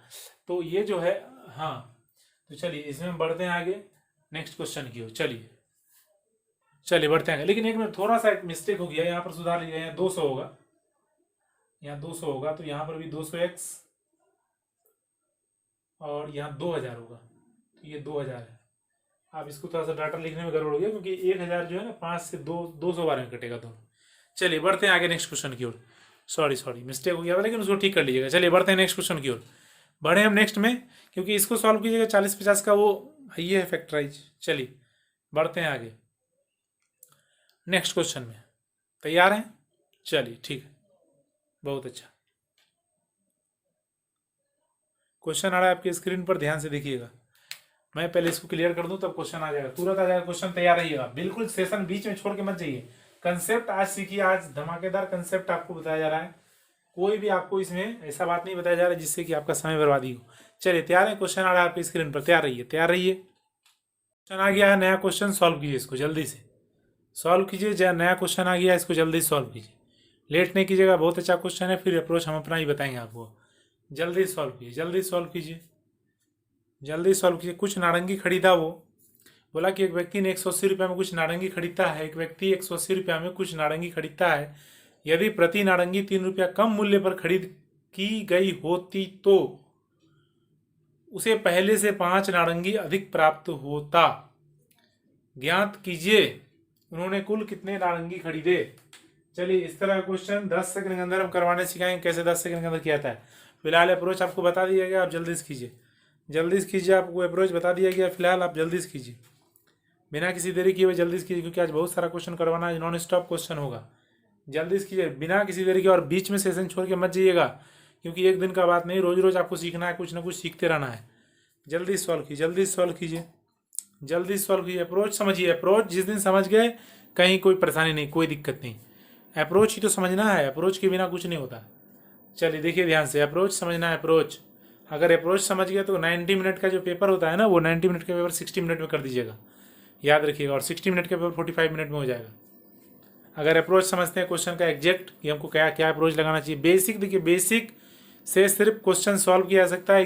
तो ये जो है, हाँ, तो चलिए इसमें बढ़ते हैं आगे नेक्स्ट क्वेश्चन की ओर। चलिए बढ़ते हैं, लेकिन एक मिनट, थोड़ा सा एक मिस्टेक हो गया, यहाँ पर सुधार लीजिएगा। यहाँ 200 होगा, यहाँ 200 होगा, तो यहाँ पर भी 200x और यहाँ 2000 होगा, तो ये 2000 है। आप इसको थोड़ा सा डाटा लिखने में गड़बड़ हो गया क्योंकि 1000 जो है ना 5 से 200 बार में कटेगा दोनों। चलिए बढ़ते हैं आगे नेक्स्ट क्वेश्चन की ओर। सॉरी मिस्टेक हो गया था, लेकिन उसको ठीक कर लीजिएगा। चलिए बढ़ते हैं नेक्स्ट क्वेश्चन की ओर। बढ़े हम नेक्स्ट में, क्योंकि इसको सॉल्व कीजिएगा 40-50 का वो ये है फैक्टराइज। चलिए बढ़ते हैं आगे नेक्स्ट क्वेश्चन में। तैयार हैं? चलिए ठीक है, बहुत अच्छा। क्वेश्चन आ रहा है आपकी स्क्रीन पर, ध्यान से देखिएगा। मैं पहले इसको क्लियर कर दूं तब क्वेश्चन आ जाएगा, तुरंत आ जाएगा क्वेश्चन। तैयार रहिएगा, बिल्कुल सेशन बीच में छोड़ के मत जाइए। कंसेप्ट आज सीखिए, आज धमाकेदार कंसेप्ट आपको बताया जा रहा है। कोई भी आपको इसमें ऐसा बात नहीं बताया जा रहा है जिससे कि आपका समय बर्बादी हो। चलिए तैयार है? क्वेश्चन आ रहा है आपकी स्क्रीन पर, तैयार रहिए। क्वेश्चन आ गया है, नया क्वेश्चन, सॉल्व कीजिए इसको, जल्दी से सॉल्व कीजिए। नया क्वेश्चन आ गया है, इसको जल्दी सॉल्व कीजिए, लेट नहीं कीजिएगा। बहुत अच्छा क्वेश्चन है, फिर अप्रोच हम अपना ही बताएंगे आपको। जल्दी सॉल्व कीजिए, जल्दी सॉल्व कीजिए। कुछ नारंगी खरीदा, वो बोला कि एक व्यक्ति ने 180 रुपये में कुछ नारंगी खरीदता है। एक व्यक्ति 180 रुपये में कुछ नारंगी खरीदता है। यदि प्रति नारंगी 3 रुपया कम मूल्य पर खरीद की गई होती तो उसे पहले से 5 नारंगी अधिक प्राप्त होता। ज्ञात कीजिए उन्होंने कुल कितने नारंगी खरीदे। चलिए इस तरह का क्वेश्चन 10 सेकंड के अंदर हम करवाने सिखाएंगे, कैसे 10 सेकंड के अंदर किया जाता है। फिलहाल अप्रोच आपको बता दिया गया, आप जल्दी से कीजिए, आपको अप्रोच बता दिया गया। फिलहाल आप जल्दी से कीजिए, बिना किसी देरी किए हुए जल्दी से कीजिए, क्योंकि आज बहुत सारा क्वेश्चन करवाना है, नॉन स्टॉप क्वेश्चन होगा। जल्दी से कीजिए बिना किसी देरी के, और बीच में सेशन छोड़ के मत जाइएगा, क्योंकि एक दिन का बात नहीं, रोज रोज आपको सीखना है, कुछ ना कुछ सीखते रहना है। जल्दी सॉल्व कीजिए, अप्रोच समझिए। अप्रोच जिस दिन समझ गए, कहीं कोई परेशानी नहीं, कोई दिक्कत नहीं। अप्रोच ही तो समझना है, अप्रोच के बिना कुछ नहीं होता। चलिए देखिए ध्यान से, अप्रोच समझना है। अप्रोच अगर अप्रोच समझ गया तो 90 मिनट का जो पेपर होता है ना, वो 90 मिनट का पेपर 60 मिनट में कर दीजिएगा, याद रखिएगा। और 60 मिनट का पेपर 45 मिनट में हो जाएगा, अगर अप्रोच समझते हैं क्वेश्चन का एग्जैक्ट, कि हमको क्या क्या अप्रोच लगाना चाहिए। बेसिक देखिए, बेसिक से सिर्फ क्वेश्चन सॉल्व किया जा सकता है।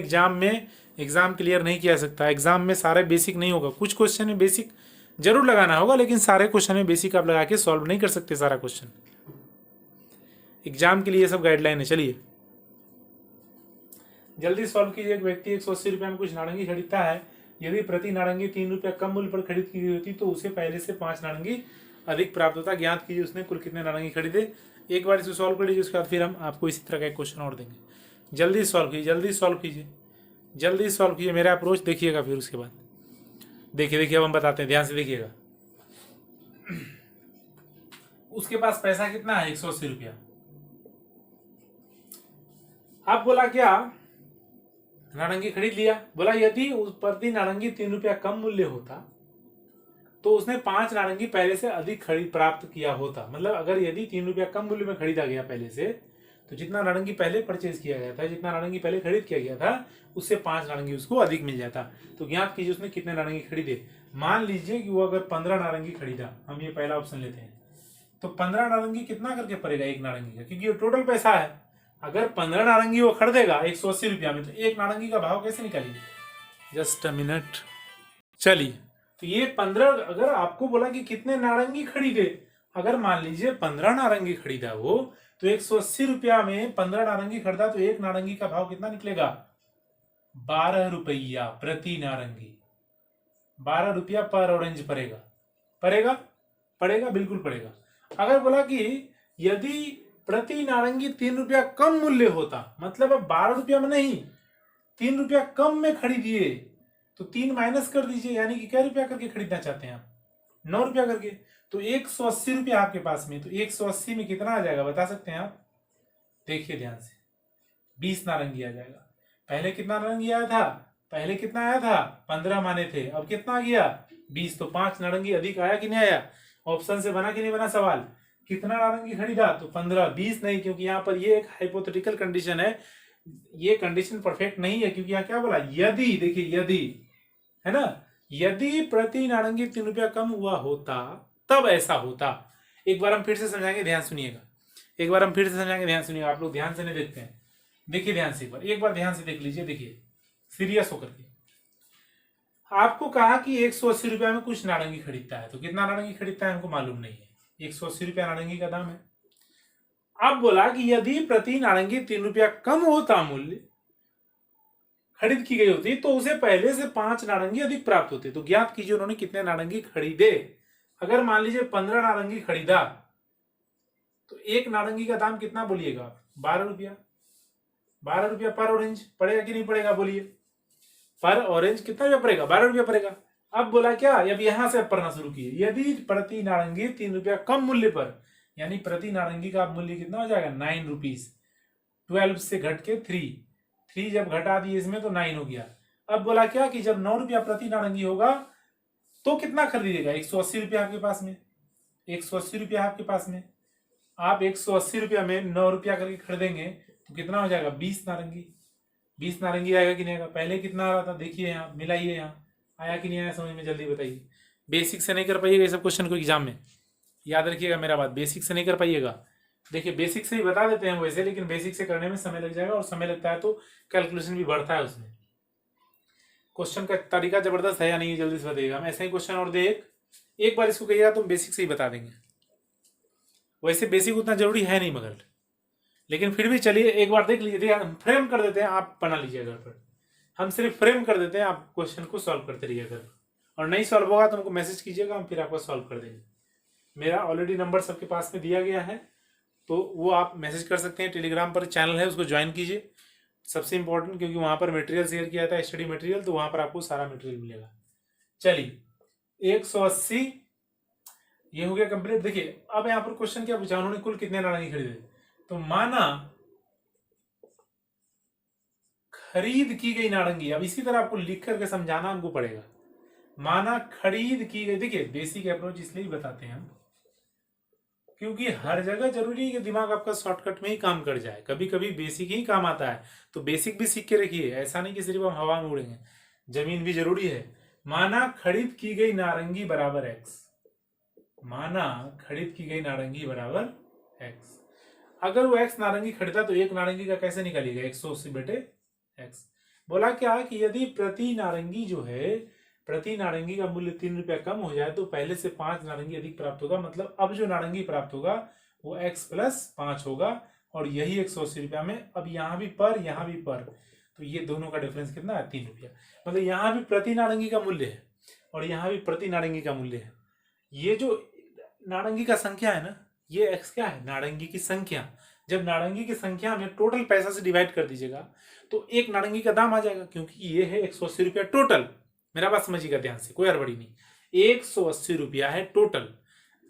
एग्जाम क्लियर नहीं किया जा सकता। एग्जाम में सारे बेसिक नहीं होगा, कुछ क्वेश्चन में बेसिक जरूर लगाना होगा, लेकिन सारे क्वेश्चन में बेसिक आप लगा के सॉल्व नहीं कर सकते सारा क्वेश्चन। एग्जाम के लिए सब गाइडलाइन है। चलिए जल्दी सॉल्व कीजिए। एक व्यक्ति 180 रुपये में कुछ नारंगी खरीदता है। यदि प्रति नारंगी 3 रुपया कम मूल्य पर खरीद की गई होती तो उसे पहले से 5 नारंगी अधिक प्राप्त होता। ज्ञात कीजिए उसने कुल कितने नारंगी खरीदे। एक बार इसको सॉल्व कर लीजिए, उसके बाद फिर हम आपको इसी तरह का एक क्वेश्चन और देंगे। जल्दी सॉल्व कीजिए, मेरा अप्रोच देखिएगा। फिर उसके बाद देखिए अब हम बताते हैं, ध्यान से देखिएगा। उसके पास पैसा कितना है? 180 रुपया। अब बोला क्या, नारंगी खरीद लिया। बोला यदि उस प्रति नारंगी 3 रुपया कम मूल्य होता तो उसने 5 नारंगी पहले से अधिक खरीद प्राप्त किया होता। मतलब अगर यदि 3 रुपया कम मूल्य में खरीदा गया पहले से, तो जितना नारंगी पहले परचेज किया गया था, जितना नारंगी पहले खरीद किया गया था, उससे 5 नारंगी उसको अधिक मिल जाता। तो ज्ञात कीजिए उसने कितने नारंगी खरीदे। मान लीजिए कि वो अगर 15 नारंगी खरीदा, हम ये पहला ऑप्शन लेते हैं, तो 15 नारंगी कितना करके पड़ेगा एक नारंगी का, क्योंकि ये टोटल पैसा है। अगर 15 नारंगी वो खरीदेगा 180 रुपया में, तो एक नारंगी का भाव कैसे निकालेंगे? Just a minute. चलिए तो ये 15, अगर आपको बोला कि कितने नारंगी खरीदे, अगर मान लीजिए 15 नारंगी खरीदा वो, तो 180 रुपया में 15 नारंगी खरीदा, तो एक नारंगी का भाव कितना निकलेगा? 12 रुपया प्रति नारंगी। 12 रुपया पर ऑरेंज पड़ेगा, बिल्कुल पड़ेगा। अगर बोला कि यदि प्रति नारंगी 3 रुपया कम मूल्य होता, मतलब अब 12 रुपया में नहीं, ₹3 कम में खरीदिए, तो 3 माइनस कर दीजिए, यानी कि क्या रुपया करके खरीदना चाहते हैं आप? ₹9 करके। तो ₹180 आपके पास में, तो 180 में कितना आ जाएगा बता सकते हैं आप? देखिए ध्यान से, 20 नारंगी आ जाएगा। पहले कितना नारंगी आया था? पहले कितना आया था? 15 माने थे। अब कितना आ गया? 20। तो 5 नारंगी अधिक आया कि नहीं आया? ऑप्शन से बना कि नहीं बना सवाल? कितना नारंगी खरीदा? तो 15। 20 नहीं, क्योंकि यहाँ पर ये एक हाइपोथेटिकल कंडीशन है, ये कंडीशन परफेक्ट नहीं है, क्योंकि यहाँ क्या बोला? यदि, देखिए यदि, है ना, यदि प्रति नारंगी ₹3 कम हुआ होता तब ऐसा होता। एक बार हम फिर से समझाएंगे, ध्यान सुनिएगा। एक बार हम फिर से समझाएंगे, ध्यान सुनिएगा। आप लोग ध्यान से नहीं देखते हैं, देखिए ध्यान से, एक बार ध्यान से देख लीजिए। देखिए सीरियस होकर के, आपको कहा कि ₹180 में कुछ नारंगी खरीदता है, तो कितना नारंगी खरीदता है हमको मालूम नहीं है। ₹180 नारंगी का दाम है। अब बोला कि यदि प्रति नारंगी ₹3 कम होता मूल्य खरीद की गई होती, तो उसे पहले से 5 नारंगी अधिक प्राप्त होते। तो ज्ञात कीजिए उन्होंने कितने नारंगी खरीदे। अगर मान लीजिए 15 नारंगी खरीदा, तो एक नारंगी का दाम कितना बोलिएगा आप? ₹12। ₹12 पर ऑरेंज पड़ेगा कि नहीं पड़ेगा? बोलिए, पर ऑरेंज कितना रुपया पड़ेगा? ₹12 पड़ेगा। अब बोला क्या? अब यहां से अब पढ़ना शुरू किए। यदि प्रति नारंगी ₹3 कम मूल्य पर, यानी प्रति नारंगी का मूल्य कितना हो जाएगा? ₹9। 12 से घट के 3 जब घटा दिए इसमें तो 9 हो गया। अब बोला क्या कि जब ₹9 प्रति नारंगी होगा तो कितना खरीदिएगा? ₹180 आपके पास में, ₹180 आपके पास में। आप ₹180 में ₹9 करके खरीदेंगे तो कितना हो जाएगा? 20 नारंगी। 20 नारंगी आएगा कि नहीं आएगा? पहले कितना आ रहा था? देखिए यहाँ, मिलाइए, यहाँ आया कि नहीं आया समझ में? जल्दी बताइए। बेसिक से नहीं कर पाइएगा ये सब क्वेश्चन को एग्जाम में, याद रखिएगा मेरा बात, बेसिक से नहीं कर पाइएगा। देखिए बेसिक से ही बता देते हैं वैसे, लेकिन बेसिक से करने में समय लग जाएगा, और समय लगता है तो कैलकुलेशन भी बढ़ता है उसमें। क्वेश्चन का तरीका जबरदस्त है या नहीं, जल्दी से बताइएगा। हम ऐसा ही क्वेश्चन और दे एक बार इसको कहिएगा तो हम बेसिक से ही बता देंगे। वैसे बेसिक उतना जरूरी है नहीं मगर, लेकिन फिर भी चलिए एक बार देख लीजिए। हम फ्रेम कर देते हैं, आप बना लीजिए घर पर। हम सिर्फ फ्रेम कर देते हैं, आप क्वेश्चन को सॉल्व करते रहिए घर पर, और नहीं सॉल्व होगा तो हमको मैसेज कीजिएगा, हम फिर आपको सॉल्व कर देंगे। मेरा ऑलरेडी नंबर सबके पास में दिया गया है, तो वो आप मैसेज कर सकते हैं। टेलीग्राम पर चैनल है, उसको ज्वाइन कीजिए, सबसे इंपॉर्टेंट, क्योंकि वहां पर मटेरियल शेयर किया था, स्टडी मटेरियल, तो वहां पर आपको सारा मटेरियल मिलेगा। चलिए 180 ये हो गया कंप्लीट। देखिए अब यहाँ पर क्वेश्चन क्या पूछा उन्होंने, कुल कितने नारंगी खरीदे? तो माना खरीद की गई नारंगी, अब इसी तरह आपको लिख करके समझाना हमको पड़ेगा। माना खरीद की गई, देखिए बेसिक अप्रोच इसलिए बताते हैं हम, क्योंकि हर जगह जरूरी है कि दिमाग आपका शॉर्टकट में ही काम कर जाए, कभी कभी बेसिक ही काम आता है, तो बेसिक भी सीख के रखिए। ऐसा नहीं कि सिर्फ हम हवा में उड़ेंगे, जमीन भी जरूरी है। माना खरीद की गई नारंगी बराबर x, माना खरीद की गई नारंगी बराबर x। अगर वो x नारंगी खरीदा तो एक नारंगी का कैसे निकालिएगा? 180 बटे x। बोला क्या कि यदि प्रति नारंगी जो है, प्रति नारंगी का मूल्य ₹3 कम हो जाए तो पहले से 5 नारंगी अधिक प्राप्त होगा। मतलब अब जो नारंगी प्राप्त होगा वो x + 5 होगा, और यही ₹180 में। अब यहाँ भी पर, यहाँ भी पर, तो ये दोनों का डिफरेंस कितना है? ₹3। मतलब यहाँ भी प्रति नारंगी का मूल्य है और यहाँ भी प्रति नारंगी का मूल्य है। ये जो नारंगी का संख्या है ना, ये x क्या है? नारंगी की संख्या। जब नारंगी की संख्या में टोटल पैसा से डिवाइड कर दीजिएगा तो एक नारंगी का दाम आ जाएगा, क्योंकि ये है ₹180 टोटल। मेरा बात समझिएगा ध्यान से, कोई हड़बड़ी नहीं। ₹180 है टोटल,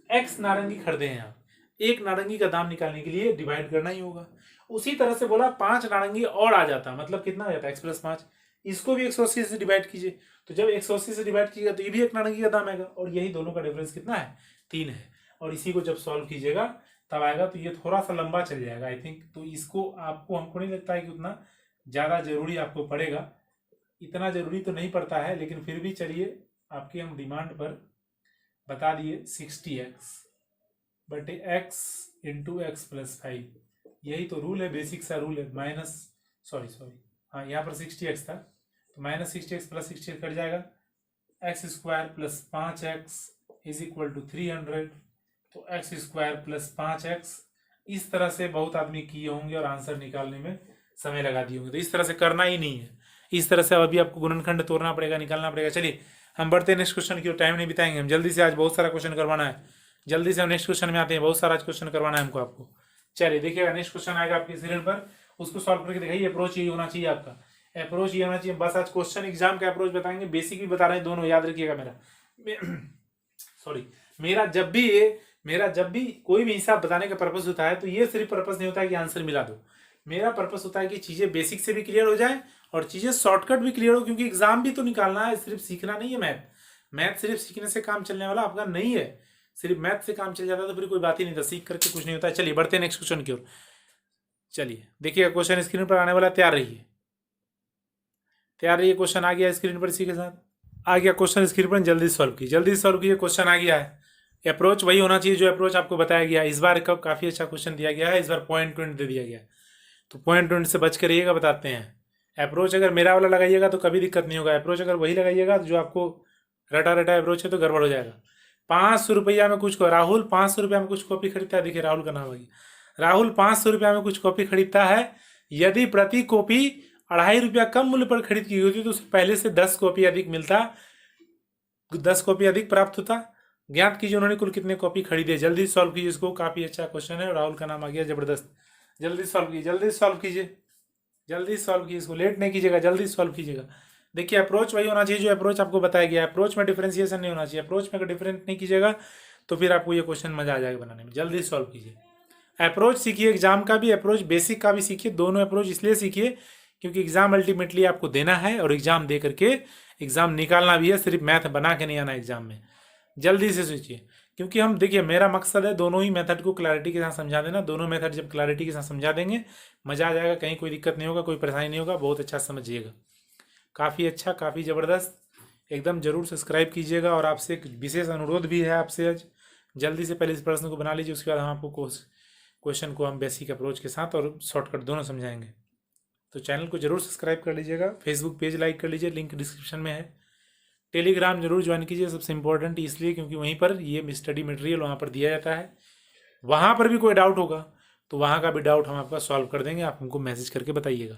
x नारंगी खरीदे हैं आप, एक नारंगी का दाम निकालने के लिए डिवाइड करना ही होगा। उसी तरह से बोला 5 नारंगी और आ जाता, मतलब कितना आ जाता? x + 5। इसको भी 180 से डिवाइड कीजिए, तो जब 180 से डिवाइड कीजिएगा तो ये भी एक नारंगी का दाम आएगा, और यही दोनों का डिफरेंस कितना है? 3 है। और इसी को जब सॉल्व कीजिएगा तब आएगा, तो ये थोड़ा सा लंबा चल जाएगा आई थिंक। तो इसको आपको, हमको नहीं लगता है कि उतना ज्यादा जरूरी आपको पड़ेगा, इतना जरूरी तो नहीं पड़ता है, लेकिन फिर भी चलिए आपके हम डिमांड पर बता दिए। 60x बटे x इंटू x + 5, यही तो रूल है, बेसिक सा रूल है। माइनस सॉरी हाँ, यहाँ पर 60x था, तो -60x + 60 कट जाएगा। x² + 5x = 300, तो x² + 5x। इस तरह से बहुत आदमी किए होंगे और आंसर निकालने में समय लगा दिए होंगे, तो इस तरह से करना ही नहीं है। इस तरह से अभी आपको गुणनखंड तोड़ना पड़ेगा, निकालना पड़ेगा। चलिए हम बढ़ते हैं नेक्स्ट क्वेश्चन की, टाइम नहीं बिताएंगे हम, जल्दी से। आज बहुत सारा क्वेश्चन करवाना है, जल्दी से हम नेक्स्ट क्वेश्चन में आते हैं। बहुत सारा क्वेश्चन करवाना है हमको आपको। चलिए देखिएगा, नेक्स्ट क्वेश्चन आएगा आपके स्क्रीन पर, उसको सॉल्व करके दिखाइए। अप्रोच यही होना चाहिए आपका, अप्रोच ये होना चाहिए। बस आज क्वेश्चन एग्जाम का अप्रोच बताएंगे, बेसिक भी बता रहे हैं, दोनों याद रखिएगा। सॉरी, मेरा जब भी कोई भी हिसाब बताने का पर्पस होता है तो ये सिर्फ पर्पस नहीं होता है कि आंसर मिला दो। मेरा पर्पस होता है कि चीजें बेसिक से भी क्लियर हो जाए और चीजें शॉर्टकट भी क्लियर हो, क्योंकि एग्जाम भी तो निकालना है, सिर्फ सीखना नहीं है। मैथ सिर्फ सीखने से काम चलने वाला आपका नहीं है। सिर्फ मैथ से काम चल जाता तो फिर कोई बात ही नहीं था, सीख करके कुछ नहीं होता है। चलिए बढ़ते हैं नेक्स्ट क्वेश्चन की ओर। चलिए देखिएगा, क्वेश्चन स्क्रीन पर आने वाला, तैयार रहिए। क्वेश्चन आ गया स्क्रीन पर, इसी के साथ आ गया क्वेश्चन स्क्रीन पर। जल्दी सॉल्व कीजिए, क्वेश्चन आ गया है। अप्रोच वही होना चाहिए जो अप्रोच आपको बताया गया। इस बार का काफी अच्छा क्वेश्चन दिया गया है, इस बार पॉइंट दे दिया गया, तो पॉइंट से बच कर रहिएगा। बताते हैं, अप्रोच अगर मेरा वाला लगाइएगा तो कभी दिक्कत नहीं होगा। अप्रोच अगर वही लगाइएगा जो आपको रटा अप्रोच है तो गड़बड़ हो जाएगा। 500 रुपया में कुछ राहुल 500 रुपया में कुछ कॉपी खरीदता है। देखिए राहुल का नाम है, राहुल 500 रुपया में कुछ कॉपी खरीदता है। यदि प्रति कॉपी 2.5 रुपया कम मूल्य पर खरीद की होती तो उसे पहले से 10 कॉपी अधिक मिलता, 10 कॉपी अधिक प्राप्त होता। ज्ञात कीजिए उन्होंने कुल कितने कॉपी खरीदे। जल्दी सॉल्व कीजिए इसको, काफी अच्छा क्वेश्चन है। राहुल का नाम आ गया, जबरदस्त। जल्दी सॉल्व कीजिए इसको, लेट नहीं कीजिएगा, जल्दी सॉल्व कीजिएगा। देखिए अप्रोच वही होना चाहिए जो अप्रोच आपको बताया गया है। अप्रोच में डिफरेंशिएशन नहीं होना चाहिए। अप्रोच में अगर डिफरेंट नहीं कीजिएगा तो फिर आपको ये क्वेश्चन मजा आ जाएगा बनाने में। जल्दी सॉल्व कीजिए। अप्रोच सीखिए, एग्जाम का भी अप्रोच, बेसिक का भी सीखिए। दोनों अप्रोच इसलिए सीखिए क्योंकि एग्जाम अल्टीमेटली आपको देना है और एग्जाम दे करके एग्जाम निकालना भी है। सिर्फ मैथ बना के नहीं आना एग्जाम में। जल्दी से सोचिए, क्योंकि हम देखिए मेरा मकसद है दोनों ही मेथड को क्लैरिटी के साथ समझा देना। दोनों मेथड जब क्लैरिटी के साथ समझा देंगे मजा आ जाएगा, कहीं कोई दिक्कत नहीं होगा, कोई परेशानी नहीं होगा। बहुत अच्छा समझिएगा, काफ़ी अच्छा, काफ़ी ज़बरदस्त। एकदम जरूर सब्सक्राइब कीजिएगा। और आपसे एक विशेष अनुरोध भी है आपसे आज, जल्दी से पहले इस प्रश्न को बना लीजिए, उसके बाद हम आपको क्वेश्चन को हम बेसिक अप्रोच के साथ और शॉर्टकट दोनों समझाएंगे। तो चैनल को जरूर सब्सक्राइब कर लीजिएगा, फेसबुक पेज लाइक कर लीजिए, लिंक डिस्क्रिप्शन में है। टेलीग्राम जरूर ज्वाइन कीजिए, सबसे इंपॉर्टेंट इसलिए क्योंकि वहीं पर ये स्टडी मटेरियल वहाँ पर दिया जाता है। वहाँ पर भी कोई डाउट होगा तो वहाँ का भी डाउट हम आपका सॉल्व कर देंगे, आप हमको मैसेज करके बताइएगा।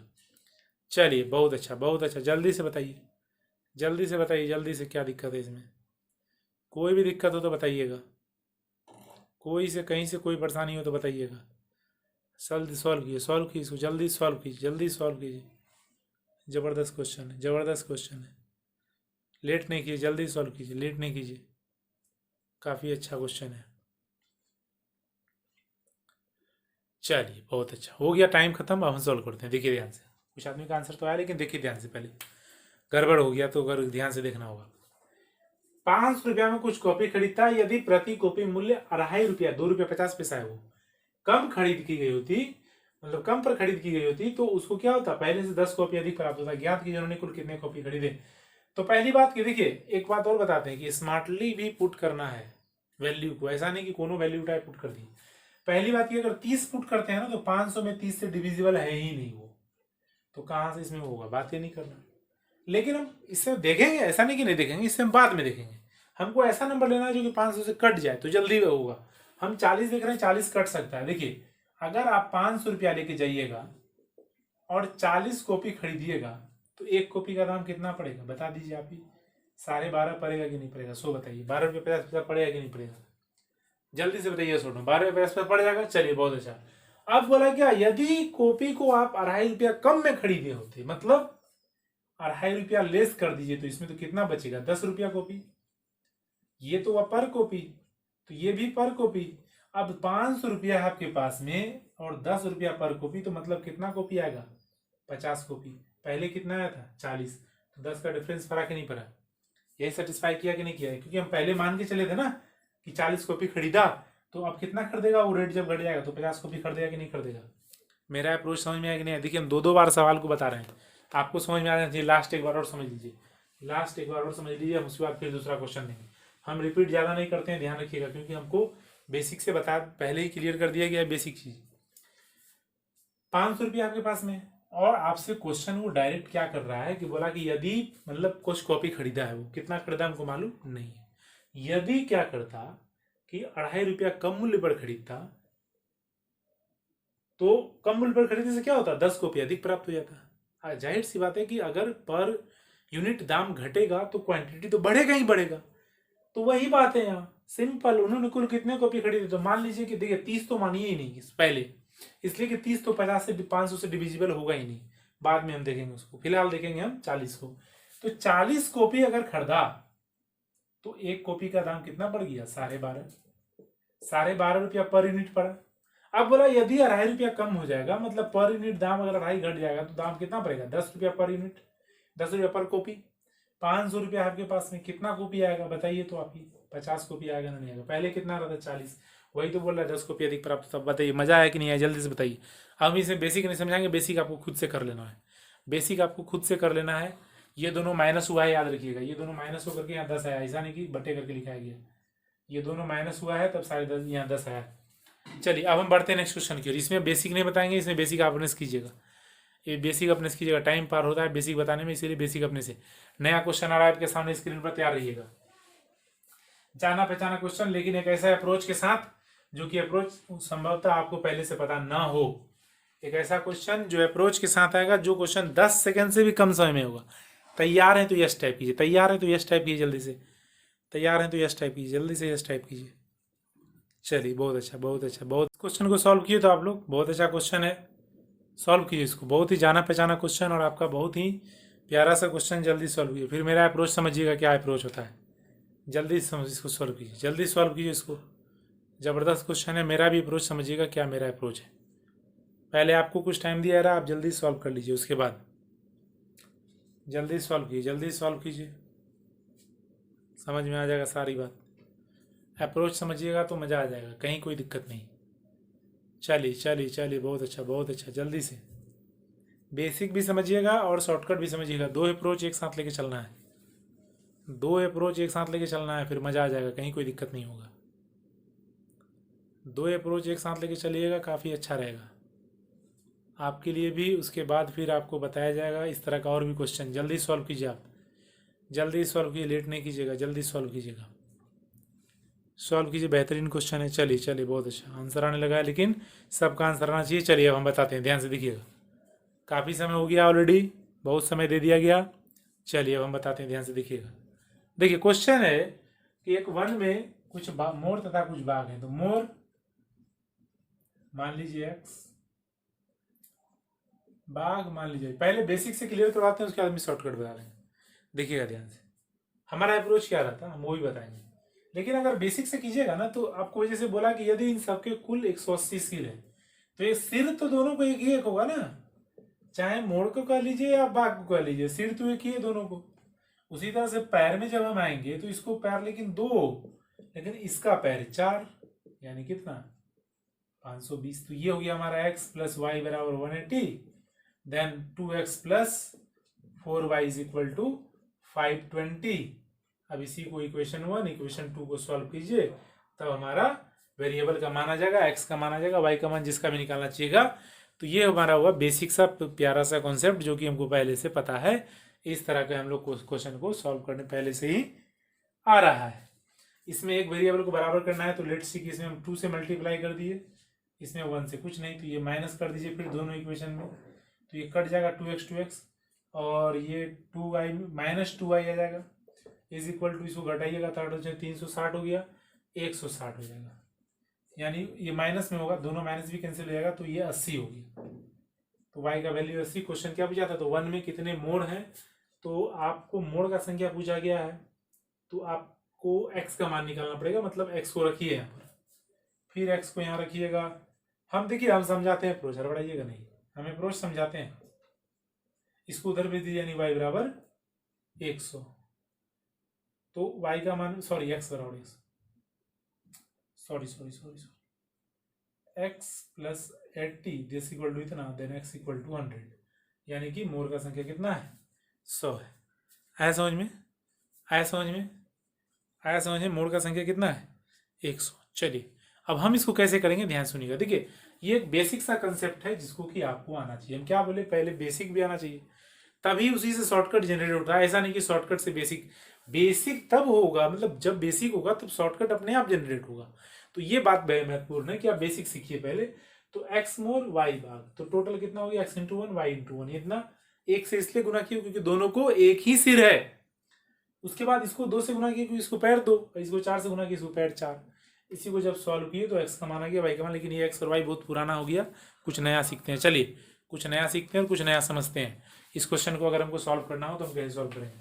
चलिए बहुत अच्छा, जल्दी से बताइए, जल्दी से क्या दिक्कत है इसमें। कोई भी दिक्कत हो तो बताइएगा, कोई से कहीं से कोई परेशानी हो तो बताइएगा। जल्दी सॉल्व कीजिए इसको, जल्दी सॉल्व कीजिए। ज़बरदस्त क्वेश्चन है, लेट नहीं कीजिए, जल्दी सॉल्व कीजिए, लेट नहीं कीजिए। काफ़ी अच्छा क्वेश्चन है। चलिए बहुत अच्छा, हो गया, टाइम खत्म। अब हम सॉल्व करते हैं। देखिए ध्यान से, कुछ आदमी का आंसर तो आया लेकिन देखिए ध्यान से, पहले गड़बड़ हो गया तो अगर ध्यान से देखना होगा। 500 रुपया में कुछ कॉपी खरीदता है। यदि प्रति कॉपी मूल्य 2.5 रुपया 2 रुपया 50 पैसा है, वो कम खरीद की गई होती, मतलब कम पर खरीद की गई होती, तो उसको क्या होता, पहले से 10 कॉपी अधिक प्राप्त होता। ज्ञात कीजिए उन्होंने कुल कितने कॉपी खरीदे। तो पहली बात की देखिए, एक बात और बताते हैं कि स्मार्टली भी पुट करना है वैल्यू को, ऐसा नहीं कि कोनो वैल्यू टाइप पुट कर दी। पहली बात की अगर 30 पुट करते हैं ना तो 500 में 30 से डिविजिबल है ही नहीं वो, तो कहाँ से इसमें होगा, बात ही नहीं करना। लेकिन हम इससे देखेंगे, ऐसा नहीं कि नहीं देखेंगे, इससे हम बाद में देखेंगे। हमको ऐसा नंबर लेना है जो कि 500 से कट जाए तो जल्दी होगा। हम 40 देख रहे हैं, 40 कट सकता है। देखिए अगर आप 500 रुपया लेके जाइएगा और 40 कॉपी खरीदिएगा तो एक कॉपी का दाम कितना पड़ेगा, बता दीजिए आप ही। 12.5 पड़ेगा कि नहीं पड़ेगा, सो बताइए। 12 रुपये 50 पैसा पड़ेगा कि नहीं पड़ेगा, जल्दी से बताइए। सोचो, 12 रुपये 50 पैसा पड़ जाएगा। चलिए बहुत अच्छा। अब बोला क्या, यदि कॉपी को आप 2.5 रुपया कम में खरीदे होते, मतलब 2.5 रुपया लेस कर दीजिए, तो इसमें तो कितना बचेगा, 10 रुपया कॉपी। ये तो हुआ पर कॉपी, तो ये भी पर कॉपी। अब 500 रुपया है आपके पास में और 10 रुपया पर कॉपी, तो मतलब कितना कॉपी आएगा, 50 कॉपी। पहले कितना आया था, 40, तो 10 का डिफरेंस पड़ा कि नहीं पड़ा। यही सेटिस्फाई किया कि नहीं किया है, क्योंकि हम पहले मान के चले थे ना कि 40 कॉपी खरीदा, तो अब कितना खरीदेगा वो, रेट जब घट जाएगा तो 50 कॉपी खरीदेगा कि नहीं खरीदेगा। मेरा अप्रोच समझ में आया कि नहीं। देखिए हम 2 बार सवाल को बता रहे हैं, आपको समझ में आ जाना चाहिए। लास्ट एक बार और समझ लीजिए, हम उसके बाद फिर दूसरा क्वेश्चन देंगे। हम रिपीट ज़्यादा नहीं करते हैं, ध्यान रखिएगा, क्योंकि हमको बेसिक से बता पहले ही क्लियर कर दिया गया है बेसिक चीज। 500 रुपया आपके पास में और आपसे क्वेश्चन वो डायरेक्ट क्या कर रहा है कि बोला कि यदि मतलब कुछ कॉपी खरीदा है, वो कितना खरीदा हमको मालूम नहीं है। यदि क्या करता कि 2.5 रुपया कम मूल्य पर खरीदता, तो कम मूल्य पर खरीदने से क्या होता, 10 कॉपी अधिक प्राप्त हो जाता। जाहिर सी बात है कि अगर पर यूनिट दाम घटेगा तो क्वांटिटी तो बढ़ेगा ही बढ़ेगा। तो वही बात है यहाँ, सिंपल। उन्होंने कुल कितने कॉपी खरीदे, तो मान लीजिए कि देखिए 30 तो मानिए ही नहीं पहले, इसलिए कि 30 तो 50 से 500 से डिविजिबल होगा ही नहीं। बाद में हम देखेंगे उसको, फिलहाल देखेंगे हम 40 को। तो 40 कॉपी अगर खरीदा तो एक कॉपी का दाम कितना पड़ गया? 12.5। 12.5 रुपया पर यूनिट पड़ा। अब बोला यदि 2.5 रुपया कम हो जाएगा, मतलब पर यूनिट दाम अगर 2.5 घट जाएगा तो दाम कितना पड़ेगा? 10 रुपया पर यूनिट, 10 रुपया पर कॉपी। 500 रुपया आपके पास में, कितना कॉपी आएगा बताइए तो आप ही? 50 कॉपी आएगा ना नहीं आएगा? पहले कितना रहा था? 40। वही तो बोल रहा है 10 कॉपी अधिक प्राप्त। तब बताइए मजा आया कि नहीं आया? जल्दी से बताइए। हम इसमें बेसिक नहीं समझाएंगे, बेसिक आपको खुद से कर लेना है। बेसिक आपको खुद से कर लेना है। ये दोनों माइनस हुआ है, याद रखिएगा। ये दोनों माइनस होकर के यहाँ 10 आया, ऐसा नहीं कि बटे करके लिखा गया। ये दोनों माइनस हुआ है तब 10.5 यहाँ 10 आया। चलिए अब हम बढ़ते हैं नेक्स्ट क्वेश्चन की ओर। इसमें बेसिक नहीं बताएंगे, इसमें बेसिक आप अपने से कीजिएगा। ये बेसिक अपने से कीजिएगा, टाइम पार होता है बेसिक बताने में, इसीलिए बेसिक अपने से। नया क्वेश्चन आ रहा है आपके सामने स्क्रीन पर, तैयार रहिएगा। जाना पहचाना क्वेश्चन, लेकिन एक ऐसा अप्रोच के साथ जो कि अप्रोच संभवतः आपको पहले से पता ना हो। एक ऐसा क्वेश्चन जो अप्रोच के साथ आएगा, जो क्वेश्चन 10 सेकंड से भी कम समय में होगा। तैयार है तो यस टाइप कीजिए, तैयार है तो यस टाइप कीजिए जल्दी से, तैयार है तो यस टाइप कीजिए, जल्दी से यस टाइप कीजिए। चलिए बहुत अच्छा, बहुत अच्छा, बहुत क्वेश्चन को सॉल्व किए तो आप लोग। बहुत अच्छा क्वेश्चन है, सॉल्व कीजिए इसको। बहुत ही जाना पहचाना क्वेश्चन और आपका बहुत ही प्यारा सा क्वेश्चन, जल्दी सॉल्व कीजिए। फिर मेरा अप्रोच समझिएगा क्या अप्रोच होता है। जल्दी समझ इसको सॉल्व कीजिए, जल्दी सॉल्व कीजिए इसको। ज़बरदस्त क्वेश्चन है, मेरा भी अप्रोच समझिएगा क्या मेरा अप्रोच है। पहले आपको कुछ टाइम दिया रहा, आप जल्दी सॉल्व कर लीजिए, उसके बाद जल्दी सॉल्व कीजिए, जल्दी सॉल्व कीजिए। समझ में आ जाएगा सारी बात। अप्रोच समझिएगा तो मज़ा आ जाएगा, कहीं कोई दिक्कत नहीं। चलिए चलिए चलिए, बहुत अच्छा बहुत अच्छा, जल्दी से। बेसिक भी समझिएगा और शॉर्टकट भी समझिएगा। 2 अप्रोच एक साथ लेके चलना है, 2 अप्रोच एक साथ लेके चलना है, फिर मज़ा आ जाएगा, कहीं कोई दिक्कत नहीं होगा। 2 अप्रोच एक साथ लेके चलिएगा, काफ़ी अच्छा रहेगा आपके लिए भी। उसके बाद फिर आपको बताया जाएगा इस तरह का और भी क्वेश्चन। जल्दी सॉल्व कीजिए आप, जल्दी सॉल्व कीजिए, लेट नहीं कीजिएगा, जल्दी सॉल्व कीजिएगा, सॉल्व कीजिए। बेहतरीन क्वेश्चन है। चलिए चलिए, बहुत अच्छा आंसर आने लगा है, लेकिन सबका आंसर आना चाहिए। चलिए अब हम बताते हैं, ध्यान से देखिएगा। काफ़ी समय हो गया ऑलरेडी, बहुत समय दे दिया गया। चलिए अब हम बताते हैं, ध्यान से देखिएगा। देखिए क्वेश्चन है कि एक वन में कुछ मोर तथा कुछ बाघ हैं। तो मोर मान लीजिए एक्स, बाघ मान लीजिए। पहले बेसिक से क्लियर करवाते हैं, उसके बाद हम शॉर्टकट बता देंगे। देखिएगा ध्यान से, हमारा अप्रोच क्या रहता है हम वो भी बताएंगे। लेकिन अगर बेसिक से कीजिएगा ना, तो आपको जैसे बोला कि यदि इन सबके कुल 180 सिर है, तो ये सिर तो दोनों को एक ही एक होगा ना, चाहे मोर को कह लीजिए या बाघ को कह लीजिए, सिर तो एक ही है दोनों को। उसी तरह से पैर में जब हम आएंगे तो इसको पैर लेकिन 2, लेकिन इसका पैर 4, यानी कितना? 520। तो ये हो गया हमारा x प्लस वाई बराबर 180, then 2x plus 4y is equal to 520। अब इसी को इक्वेशन 1 इक्वेशन 2 को सॉल्व कीजिए, तब हमारा वेरिएबल का मान आ जाएगा, x का मान आ जाएगा, y का मान जिसका भी निकालना चाहिएगा। तो ये हमारा हुआ बेसिक सा प्यारा सा कॉन्सेप्ट, जो कि हमको पहले से पता है। इस तरह के हम लोग क्वेश्चन को सॉल्व करने पहले से ही आ रहा है। इसमें एक वेरिएबल को बराबर करना है, तो लेट्स सी कि इसमें हम 2 से मल्टीप्लाई कर दिए, इसमें 1 से कुछ नहीं, तो ये माइनस कर दीजिए फिर दोनों इक्वेशन में, तो ये कट जाएगा 2x और ये 2y माइनस 2y आ जाएगा, इज इक्वल टू, इसको घटाइएगा तो 360 हो गया, 160 हो जाएगा, यानी ये माइनस में होगा, दोनों माइनस भी कैंसिल हो जाएगा, तो ये 80 होगी। तो y का वैल्यू 80। क्वेश्चन क्या पूछा था? तो 1 में कितने मोड़ हैं, तो आपको मोड़ का संख्या पूछा गया है, तो आपको x का मान निकालना पड़ेगा। मतलब x को रखिए यहाँ पर, फिर x को यहाँ रखिएगा। हम देखिए हम समझाते हैं अप्रोच, हड़बड़ाइएगा नहीं, हम अप्रोच समझाते हैं। इसको उधर भेज दीजिए, यानी y बराबर 100, तो y का मान x बराबर 100, sorry x plus 80 this equal to इतना, देन x इक्वल टू 100, यानी कि मोर का संख्या कितना है? 100 है। आया समझ में? आया समझ में? आया समझ में? मोर का संख्या कितना है? 100। चलिए अब हम इसको कैसे करेंगे, ध्यान सुनिएगा। देखिए ये एक बेसिक सा कंसेप्ट है जिसको कि आपको आना चाहिए। हम क्या बोले, पहले बेसिक भी आना चाहिए, तभी उसी से शॉर्टकट जनरेट होता है। ऐसा नहीं कि शॉर्टकट से बेसिक, बेसिक तब होगा, मतलब जब बेसिक होगा तब शॉर्टकट अपने आप जनरेट होगा। तो ये बात महत्वपूर्ण है कि आप बेसिक सीखिए पहले। तो x मोर y बाघ, तो टोटल कितना हो गया? x इंटू 1 y इंटू 1, इतना 1 से इसलिए गुना किया क्योंकि दोनों को एक ही सिर है। उसके बाद इसको 2 से गुना किया क्योंकि इसको पैर 2, इसको 4 से गुना किया इसको पैर 4। इसी को जब सॉल्व किए तो x का मान आ गया, y का मान, लेकिन ये x और y बहुत पुराना हो गया, कुछ नया सीखते हैं। चलिए कुछ नया सीखते हैं और कुछ नया समझते हैं। इस क्वेश्चन को अगर हमको सॉल्व करना हो तो हम कैसे सॉल्व करेंगे,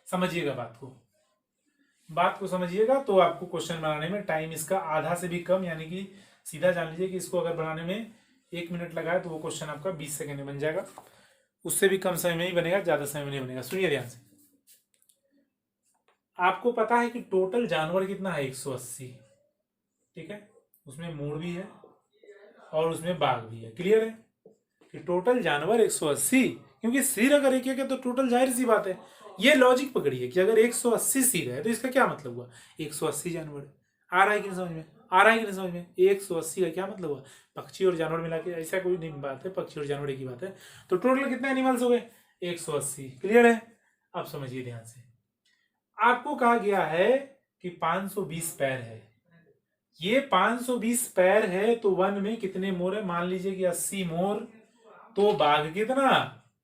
समझिएगा बात को समझिएगा, तो आपको क्वेश्चन बनाने में टाइम इसका आधा से भी कम, यानी कि सीधा जान लीजिए कि इसको अगर बनाने में 1 मिनट लगाए तो वो क्वेश्चन आपका 20 सेकंड में बन जाएगा। उससे भी कम समय में ही बनेगा, ज्यादा समय में नहीं बनेगा। सुनिए ध्यान से, आपको पता है कि टोटल जानवर कितना है 180, ठीक है, उसमें मोर भी है और उसमें बाघ भी है। क्लियर है कि टोटल जानवर 180, क्योंकि सिर अगर एक है तो टोटल जाहिर सी बात है। ये लॉजिक पकड़िए कि अगर 180 सिर है तो इसका क्या मतलब हुआ, 180 जानवर। आ रहा है कि नहीं समझ में, आ रहा है कि नहीं समझ में, 180 का क्या मतलब हुआ, पक्षी और जानवर मिला के, ऐसा कोई नहीं बात है, पक्षी और जानवर एक ही बात है। तो टोटल कितने एनिमल्स हो गए, 180। क्लियर है, अब समझिए ध्यान से, आपको कहा गया है कि 520 पैर है, ये 520 पैर है तो वन में कितने मोर है, मान लीजिए कि 80 मोर, तो बाघ कितना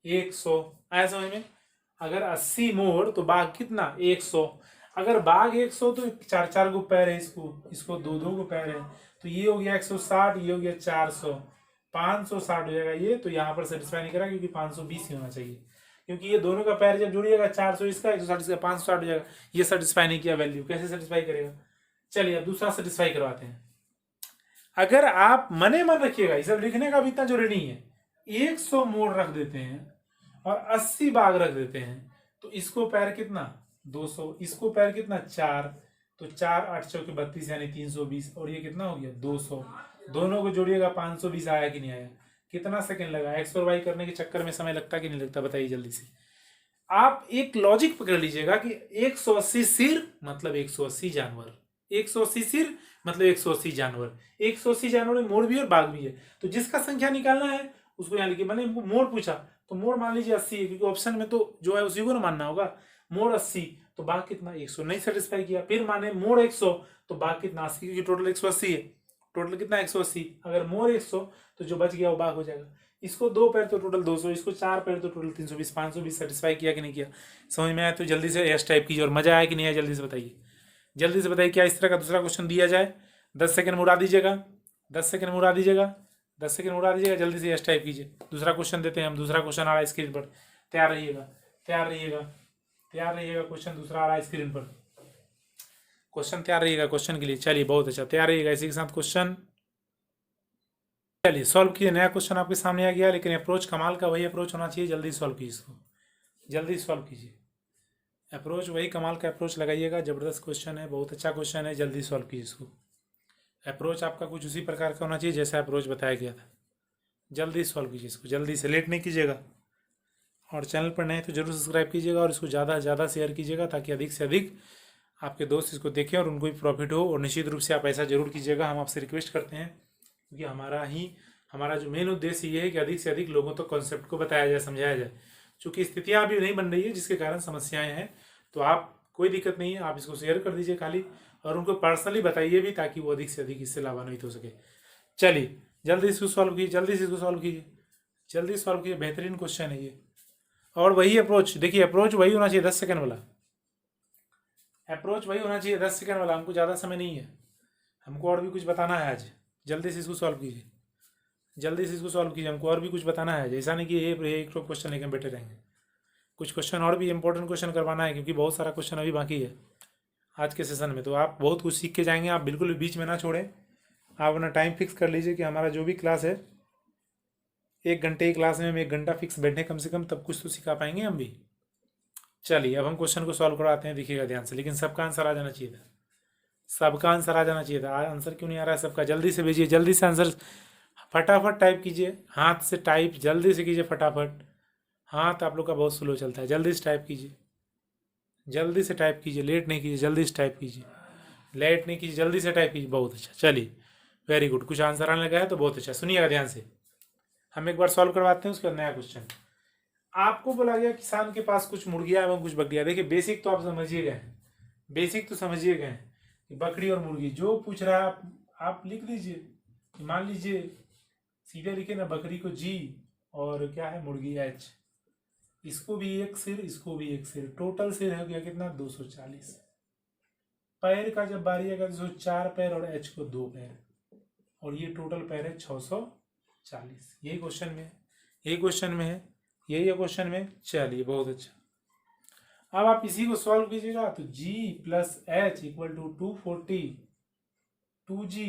100। आया समझ में, अगर 80 मोर तो बाघ कितना 100। अगर बाघ 100 तो 4-4 को पैर है, इसको 2-2 को पैर है, तो ये हो गया 160, ये हो गया 400, 560 हो जाएगा ये। तो यहाँ पर सेटिस्फाई नहीं करा क्योंकि 520 ही होना चाहिए, क्योंकि ये दोनों का पैर जब जुड़िएगा 400 इसका 160 इसका 560 हो जाएगा। ये सेटिस्फाई नहीं किया वैल्यू, कैसे सेटिस्फाई करेगा। चलिए अब दूसरा सेटिस्फाई करवाते हैं। अगर आप मने मन रखिएगा, ये सब लिखने का भी इतना जरूरी नहीं है, 100 मोड़ रख देते हैं और 80 बाघ रख देते हैं, तो इसको पैर कितना 200, इसको पैर कितना 4, तो 4 8 चौके 32 यानी 320, और ये कितना हो गया 200। दोनों को जोड़िएगा 520 आया कि नहीं आया। कितना सेकंड लगा, एक्स और वाई करने के चक्कर में समय लगता कि नहीं लगता, बताइए जल्दी से। आप एक लॉजिक पकड़ लीजिएगा कि 180 सिर मतलब 180 जानवर, 180 सिर मतलब 180 जानवर, 180 जानवर में मोर भी और बाघ भी है। तो जिसका संख्या निकालना है उसको यहाँ लिखिए। मैंने मोर पूछा तो मोर मान लीजिए 80 है, क्योंकि ऑप्शन में तो जो है उसी को ना मानना होगा। मोर 80 तो बाघ कितना 100, नहीं सेटिस्फाई किया। फिर माने मोर 100 तो बाघ कितना 80, क्योंकि टोटल 180 है, टोटल कितना 180। अगर मोर 100 तो जो बच गया वो बाघ हो जाएगा। इसको 2 पैर तो टोटल 200, इसको 4 पैर तो टोटल 320, 520 सेटिस्फाई किया कि नहीं किया, समझ में आया। तो जल्दी से एस टाइप कीजिए, और मजा आया कि नहीं आया जल्दी से बताइए, जल्दी से बताइए। क्या इस तरह का दूसरा क्वेश्चन दिया जाए, 10 सेकंड में उड़ा दीजिएगा, 10 सेकंड में उड़ा दीजिएगा, 10 सेकंड में उड़ा दीजिएगा, जल्दी से एस टाइप कीजिए। दूसरा क्वेश्चन देते हैं हम, दूसरा क्वेश्चन आ रहा है स्क्रीन पर, तैयार रहिएगा, तैयार रहिएगा, तैयार रहिएगा। क्वेश्चन दूसरा आ रहा है स्क्रीन पर, क्वेश्चन तैयार रहिएगा क्वेश्चन के लिए। चलिए बहुत अच्छा, तैयार रहिएगा। इसी के साथ क्वेश्चन चलिए सॉल्व कीजिए। नया क्वेश्चन आपके सामने आ गया, लेकिन अप्रोच कमाल का वही अप्रोच होना चाहिए। जल्दी सॉल्व कीजिए इसको, जल्दी सॉल्व कीजिए। अप्रोच वही कमाल का अप्रोच लगाइएगा, जबरदस्त क्वेश्चन है, बहुत अच्छा क्वेश्चन है, जल्दी सॉल्व कीजिए इसको। अप्रोच आपका कुछ उसी प्रकार का होना चाहिए जैसा अप्रोच बताया गया था। जल्दी सॉल्व कीजिए इसको, जल्दी से, लेट नहीं कीजिएगा। और चैनल पर नए तो जरूर सब्सक्राइब कीजिएगा और इसको ज़्यादा से ज़्यादा शेयर कीजिएगा, ताकि अधिक से अधिक आपके दोस्त इसको देखें और उनको भी प्रॉफिट हो। और निश्चित रूप से आप ऐसा जरूर कीजिएगा, हम आपसे रिक्वेस्ट करते हैं, क्योंकि हमारा जो मेन उद्देश्य ये है कि अधिक से अधिक लोगों तक कॉन्सेप्ट को बताया जाए, समझाया जाए। चूँकि स्थितियाँ अभी नहीं बन रही है जिसके कारण समस्याएं हैं, तो आप कोई दिक्कत नहीं है, आप इसको शेयर कर दीजिए खाली, और उनको पर्सनली बताइए भी, ताकि वो अधिक से अधिक इससे लाभान्वित हो सके। चलिए जल्दी इसको सॉल्व कीजिए, जल्दी से इसको सॉल्व कीजिए, जल्दी सॉल्व कीजिए। बेहतरीन क्वेश्चन है ये, और वही अप्रोच देखिए, अप्रोच वही होना चाहिए 10 सेकंड वाला, अप्रोच वही होना चाहिए 10 सेकंड वाला। हमको ज़्यादा समय नहीं है, हमको और भी कुछ बताना है आज। जल्दी से इसको सॉल्व कीजिए, जल्दी से इसको सॉल्व कीजिए, हमको और भी कुछ बताना है। ऐसा नहीं कि ये एक तो क्वेश्चन लेकर बैठे रहेंगे, कुछ क्वेश्चन और भी इंपॉर्टेंट क्वेश्चन करवाना है, क्योंकि बहुत सारा क्वेश्चन अभी बाकी है आज के सेशन में। तो आप बहुत कुछ सीख के जाएंगे, आप बिल्कुल भी बीच में ना छोड़ें। आप अपना टाइम फिक्स कर लीजिए कि हमारा जो भी क्लास है 1 घंटे की क्लास में हम 1 घंटा फिक्स बैठे कम से कम, तब कुछ तो सिखा पाएंगे हम भी। चलिए अब हम क्वेश्चन को सॉल्व करवाते हैं, देखिएगा ध्यान से, लेकिन सबका आंसर आ जाना चाहिए था, सबका आंसर आ जाना चाहिए था। आंसर क्यों नहीं आ रहा है सबका, जल्दी से भेजिए, जल्दी से आंसर फटाफट टाइप कीजिए, हाथ से टाइप जल्दी से कीजिए फटाफट। हाथ आप लोग का बहुत स्लो चलता है, जल्दी से टाइप कीजिए, जल्दी से टाइप कीजिए, लेट नहीं कीजिए, जल्दी से टाइप कीजिए, लेट नहीं कीजिए, जल्दी से टाइप कीजिए। बहुत अच्छा, चलिए वेरी गुड, कुछ आंसर आने लगा है तो बहुत अच्छा। सुनिएगा ध्यान से, हम एक बार सॉल्व करवाते हैं, उसके बाद नया क्वेश्चन। आपको बोला गया किसान के पास कुछ मुर्गियां एवं कुछ बकरियां। देखिए बेसिक तो आप समझिए गए, बेसिक तो समझिए गए कि बकरी और मुर्गी जो पूछ रहा है आप लिख लीजिए। मान लीजिए सीधे लिखे ना, बकरी को जी और क्या है मुर्गी एच, इसको भी एक सिर, इसको भी एक सिर, टोटल सिर हो गया कितना 240। पैर का जब बारी आएगा तो 4 पैर और एच को 2 पैर, और ये टोटल पैर है 640। 40, यही क्वेश्चन में है, यही क्वेश्चन में है, यही है क्वेश्चन में। चलिए बहुत अच्छा। अब आप इसी को सॉल्व कीजिएगा तो g plus H equal to 240, 2g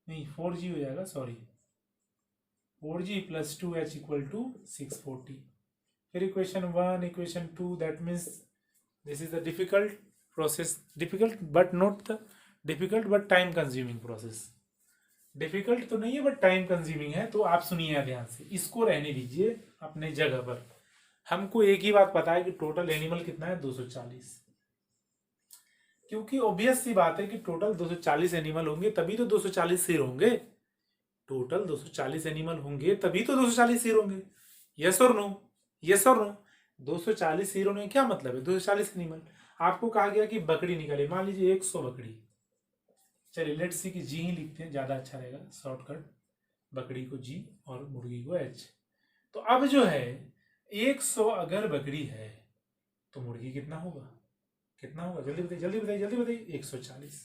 नहीं 4g हो जाएगा, sorry 4g plus 2h equal to 640। फिर equation 1, equation 2, that means this is the difficult process, difficult but not the difficult but time consuming process. Difficult तो नहीं है बट टाइम कंज्यूमिंग है। तो आप सुनिए ध्यान से, इसको रहने दीजिए अपने जगह पर। हमको एक ही बात पता है कि टोटल एनिमल कितना है, 240। क्योंकि ऑब्वियस सी बात है कि टोटल 240 एनिमल होंगे तभी तो 240 सिर होंगे। टोटल 240 एनिमल होंगे तभी तो 240 सिर होंगे। यस और नो, यस और नो। 240 सिर होने क्या मतलब है, 240 एनिमल। आपको कहा गया कि बकरी निकाले, मान लीजिए 100 बकरी। चलिए लेट्स सी कि जी ही लिखते हैं, ज्यादा अच्छा रहेगा शॉर्टकट। बकरी को जी और मुर्गी को एच। तो अब जो है 100 अगर बकरी है तो मुर्गी कितना होगा, कितना होगा, जल्दी बताइए जल्दी बताइए जल्दी बताइए। 140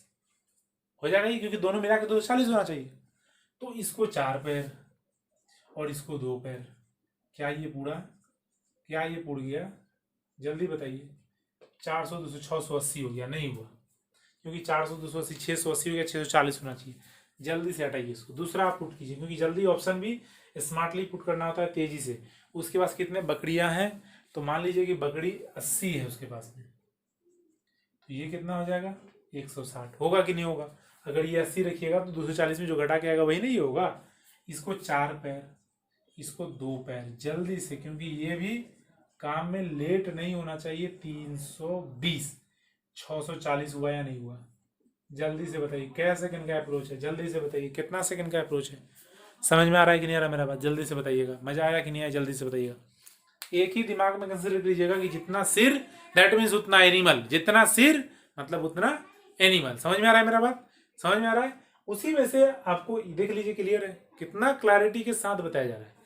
हो जाएगा ही, क्योंकि दोनों मिला के 240 होना चाहिए। तो इसको 4 पैर और इसको 2 पैर, क्या ये पूरा, क्या ये पूड़ गया, जल्दी बताइए। 400 200 680 हो गया, नहीं हुआ, क्योंकि 400 280 680 हो गया, 640 होना चाहिए। जल्दी से हटाइए इसको, दूसरा आप पुट कीजिए, क्योंकि जल्दी ऑप्शन भी स्मार्टली पुट करना होता है, तेजी से। उसके पास कितने बकरियां हैं, तो मान लीजिए कि बकरी 80 है उसके पास में, तो ये कितना हो जाएगा 160। होगा कि नहीं होगा, अगर ये 80 रखिएगा तो 240 में जो घटा के आएगा वही नहीं होगा। इसको 4 पैर, इसको 2 पैर, जल्दी से, क्योंकि ये भी काम में लेट नहीं होना चाहिए। 320, 640 हुआ या नहीं हुआ, जल्दी से बताइए। क्या सेकंड का अप्रोच है, जल्दी से बताइए कितना सेकंड का अप्रोच है। समझ में आ रहा है कि नहीं आ रहा मेरा बात, जल्दी से बताइएगा। मजा आया कि नहीं आया, जल्दी से बताइएगा। एक ही दिमाग में कंसिडर कीजिएगा कि जितना सिर दैट मीन्स उतना एनिमल, जितना सिर मतलब उतना एनिमल। समझ में आ रहा है मेरा बात, समझ में आ रहा है। उसी में से आपको देख लीजिए, क्लियर है, कितना क्लैरिटी के साथ बताया जा रहा है।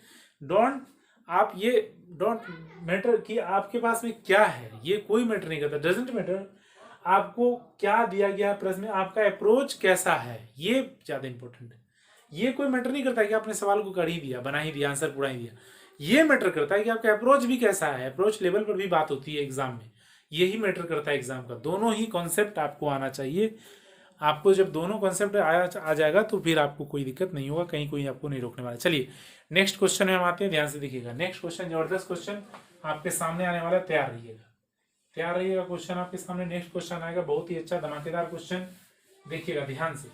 डोंट आप ये डोंट मैटर कि आपके पास में क्या है, ये कोई मैटर नहीं करता, डजेंट मैटर आपको क्या दिया गया प्रश्न में, आपका अप्रोच कैसा है, ये ज्यादा इंपॉर्टेंट है। ये कोई मैटर नहीं करता कि आपने सवाल को कर ही दिया, बना ही दिया, आंसर पूरा ही दिया। ये मैटर करता है कि आपका अप्रोच भी कैसा है। अप्रोच लेवल पर भी बात होती है एग्जाम में, यही मैटर करता है एग्जाम का। दोनों ही कॉन्सेप्ट आपको आना चाहिए। आपको जब दोनों कॉन्सेप्ट आ जाएगा तो फिर आपको कोई दिक्कत नहीं होगा, कहीं कोई आपको नहीं रोकने वाला। चलिए नेक्स्ट क्वेश्चन में हम आते हैं, ध्यान से देखिएगा। नेक्स्ट क्वेश्चन जबरदस्त क्वेश्चन आपके सामने आने वाला है, तैयार रहिएगा, तैयार रहिएगा। क्वेश्चन आपके सामने नेक्स्ट क्वेश्चन आएगा, बहुत ही अच्छा धमाकेदार क्वेश्चन, देखिएगा ध्यान से,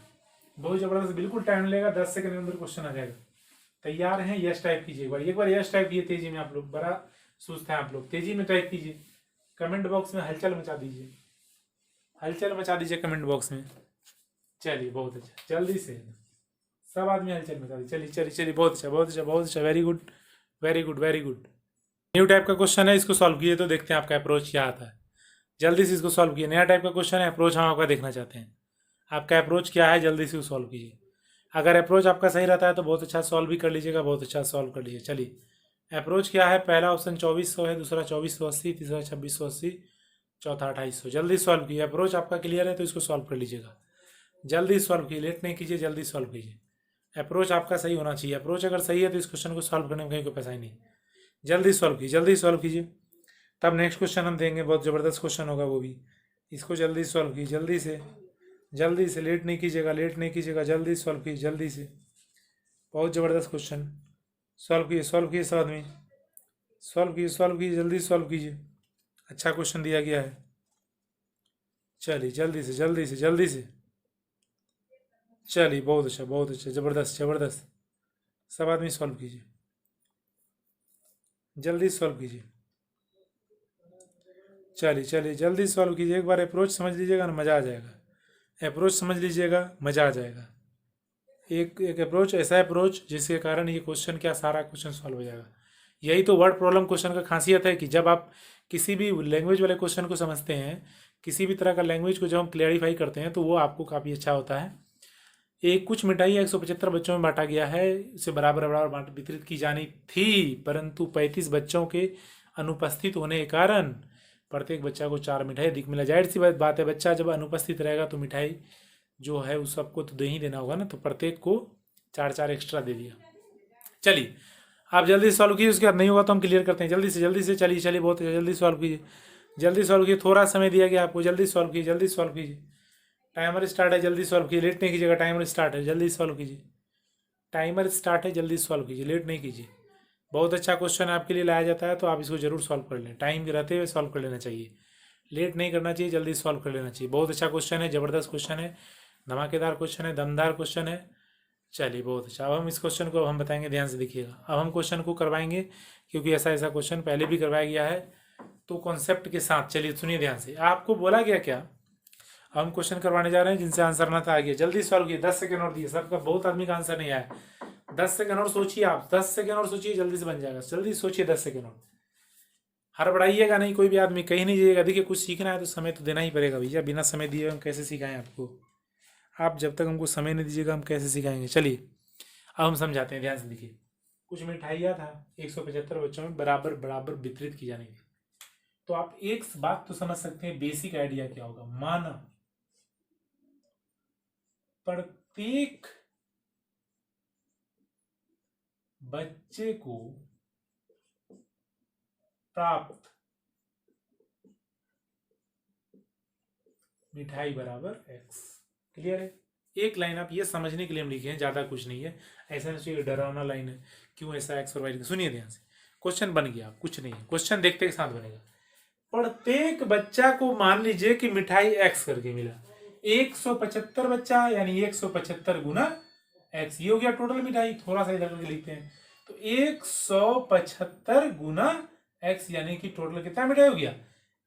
बहुत जबरदस्त, बिल्कुल टाइम लेगा, 10 सेकंड के अंदर क्वेश्चन आ जाएगा। तैयार हैं, यस टाइप कीजिए एक बार यस टाइप कीजिए तेजी में। आप लोग बड़ा सुस्त हैं, आप लोग तेजी में टाइप कीजिए, कमेंट बॉक्स में हलचल मचा दीजिए, हलचल मचा दीजिए कमेंट बॉक्स में। चलिए बहुत अच्छा, जल्दी से सब आदमी हलचल मचा दीजिए। चलिए चलिए चलिए, बहुत अच्छा बहुत अच्छा बहुत अच्छा, very good very good very good. New type का क्वेश्चन है, इसको सॉल्व कीजिए तो देखते हैं आपका अप्रोच क्या आता है। जल्दी से इसको सॉल्व कीजिए, नया टाइप का क्वेश्चन है, अप्रोच हम आपका देखना चाहते हैं, आपका अप्रोच क्या है, जल्दी से सॉल्व कीजिए। अगर अप्रोच आपका सही रहता है तो बहुत अच्छा सॉल्व भी कर लीजिएगा, बहुत अच्छा सॉल्व कर लीजिए। चलिए अप्रोच क्या है, पहला ऑप्शन 2400 है, दूसरा 2480, तीसरा 2680, चौथा 2800। जल्दी सॉल्व कीजिए, अप्रोच आपका क्लियर है तो इसको सॉल्व कर लीजिएगा, जल्दी सॉल्व कीजिए, लेट नहीं कीजिए, जल्दी सॉल्व कीजिए। अप्रोच आपका सही होना चाहिए, अप्रोच अगर सही है तो इस क्वेश्चन को सॉल्व करने में कहीं कोई पैसा ही नहीं। जल्दी सॉल्व कीजिए, जल्दी सॉल्व कीजिए, तब नेक्स्ट क्वेश्चन हम देंगे, बहुत ज़बरदस्त क्वेश्चन होगा वो भी। इसको जल्दी सॉल्व कीजिए, जल्दी से लेट नहीं कीजिएगा, लेट नहीं कीजिएगा, जल्दी सॉल्व कीजिए, जल्दी से, बहुत ज़बरदस्त क्वेश्चन, सॉल्व कीजिए सब आदमी, सॉल्व कीजिए जल्दी सॉल्व कीजिए, अच्छा क्वेश्चन दिया गया है। चलिए जल्दी से जल्दी से जल्दी से, चलिए बहुत अच्छा ज़बरदस्त ज़बरदस्त, सब आदमी सॉल्व कीजिए, जल्दी सॉल्व कीजिए। चलिए चलिए जल्दी सॉल्व कीजिए, एक बार अप्रोच समझ लीजिएगा ना, मज़ा आ जाएगा। अप्रोच समझ लीजिएगा, मज़ा आ जाएगा। एक अप्रोच, ऐसा अप्रोच जिसके कारण ये क्वेश्चन क्या सारा क्वेश्चन सॉल्व हो जाएगा। यही तो वर्ड प्रॉब्लम क्वेश्चन का खासियत है कि जब आप किसी भी लैंग्वेज वाले क्वेश्चन को समझते हैं, किसी भी तरह का लैंग्वेज को जब हम क्लियरिफाई करते हैं तो वो आपको काफ़ी अच्छा होता है। एक कुछ मिठाई 175 बच्चों में बांटा गया है, उसे बराबर बराबर वितरित की जानी थी, परंतु 35 बच्चों के अनुपस्थित होने के कारण प्रत्येक बच्चा को 4 मिठाई अधिक मिला। जाहिर सी बात है, बच्चा जब अनुपस्थित रहेगा तो मिठाई जो है उस सबको तो दे ही देना होगा ना, तो प्रत्येक को 4 4 एक्स्ट्रा दे दिया। चलिए आप जल्दी से सॉल्व कीजिए, उसके बाद नहीं होगा तो हम क्लियर करते हैं। जल्दी से चलिए चलिए, बहुत जल्दी सॉल्व कीजिए, जल्दी सॉल्व कीजिए, थोड़ा समय दिया गया आपको, जल्दी सॉल्व कीजिए, जल्दी सॉल्व कीजिए। टाइमर स्टार्ट है, जल्दी सॉल्व कीजिए, लेट नहीं कीजिएगा। टाइमर स्टार्ट है, जल्दी सॉल्व कीजिए। टाइमर स्टार्ट है, जल्दी सॉल्व कीजिए, लेट नहीं कीजिए। बहुत अच्छा क्वेश्चन आपके लिए लाया जाता है, तो आप इसको जरूर सॉल्व कर लें। टाइम के रहते हुए सॉल्व कर लेना चाहिए, लेट नहीं करना चाहिए, जल्दी सॉल्व कर लेना चाहिए। बहुत अच्छा क्वेश्चन है, ज़बरदस्त क्वेश्चन है, धमाकेदार क्वेश्चन है, दमदार क्वेश्चन है। चलिए बहुत अच्छा। अब हम इस क्वेश्चन को हम बताएंगे, ध्यान से देखिएगा। अब हम क्वेश्चन को करवाएंगे, क्योंकि ऐसा ऐसा क्वेश्चन पहले भी करवाया गया है, तो कॉन्सेप्ट के साथ। चलिए सुनिए ध्यान से, आपको बोला गया क्या, अब हम क्वेश्चन करवाने जा रहे हैं जिनसे आंसर ना था आ गया। जल्दी सॉल्व कीजिए, 10 सेकंड और दिए, सबका बहुत आदमी का आंसर नहीं आया। 10 सेकंड और सोचिए, आप 10 सेकंड और सोचिए, जल्दी से बन जाएगा। जल्दी सोचिए, 10 सेकंड और। हड़बड़ाइएगा नहीं, कोई भी आदमी कहीं नहीं जाइएगा। देखिए कुछ सीखना है तो समय तो देना ही पड़ेगा भैया, बिना समय दिए हम कैसे सिखाएं आपको। आप जब तक हमको समय नहीं दीजिएगा हम कैसे सिखाएंगे। चलिए अब हम समझाते हैं, ध्यान से देखिए। कुछ मिठाइयाँ था 175 बच्चों में बराबर बराबर वितरित की जानी थी। तो आप एक बात तो समझ सकते हैं, बेसिक आइडिया क्या होगा। माना प्रत्येक बच्चे को प्राप्त मिठाई बराबर x। क्लियर है? एक लाइन आप ये समझने के लिए हम लिखे हैं, ज्यादा कुछ नहीं है। ऐसा नहीं चाहिए डरावना लाइन है, क्यों ऐसा x और y। सुनिए ध्यान से, क्वेश्चन बन गया, कुछ नहीं है, क्वेश्चन देखते के साथ बनेगा। प्रत्येक बच्चा को मान लीजिए कि मिठाई x करके मिला। 175 बच्चा यानी 175 गुना x, ये हो गया टोटल मिठाई। थोड़ा सा इधर करके लिखते हैं, तो 175 गुना x यानी कि टोटल कितना मिठाई हो गया,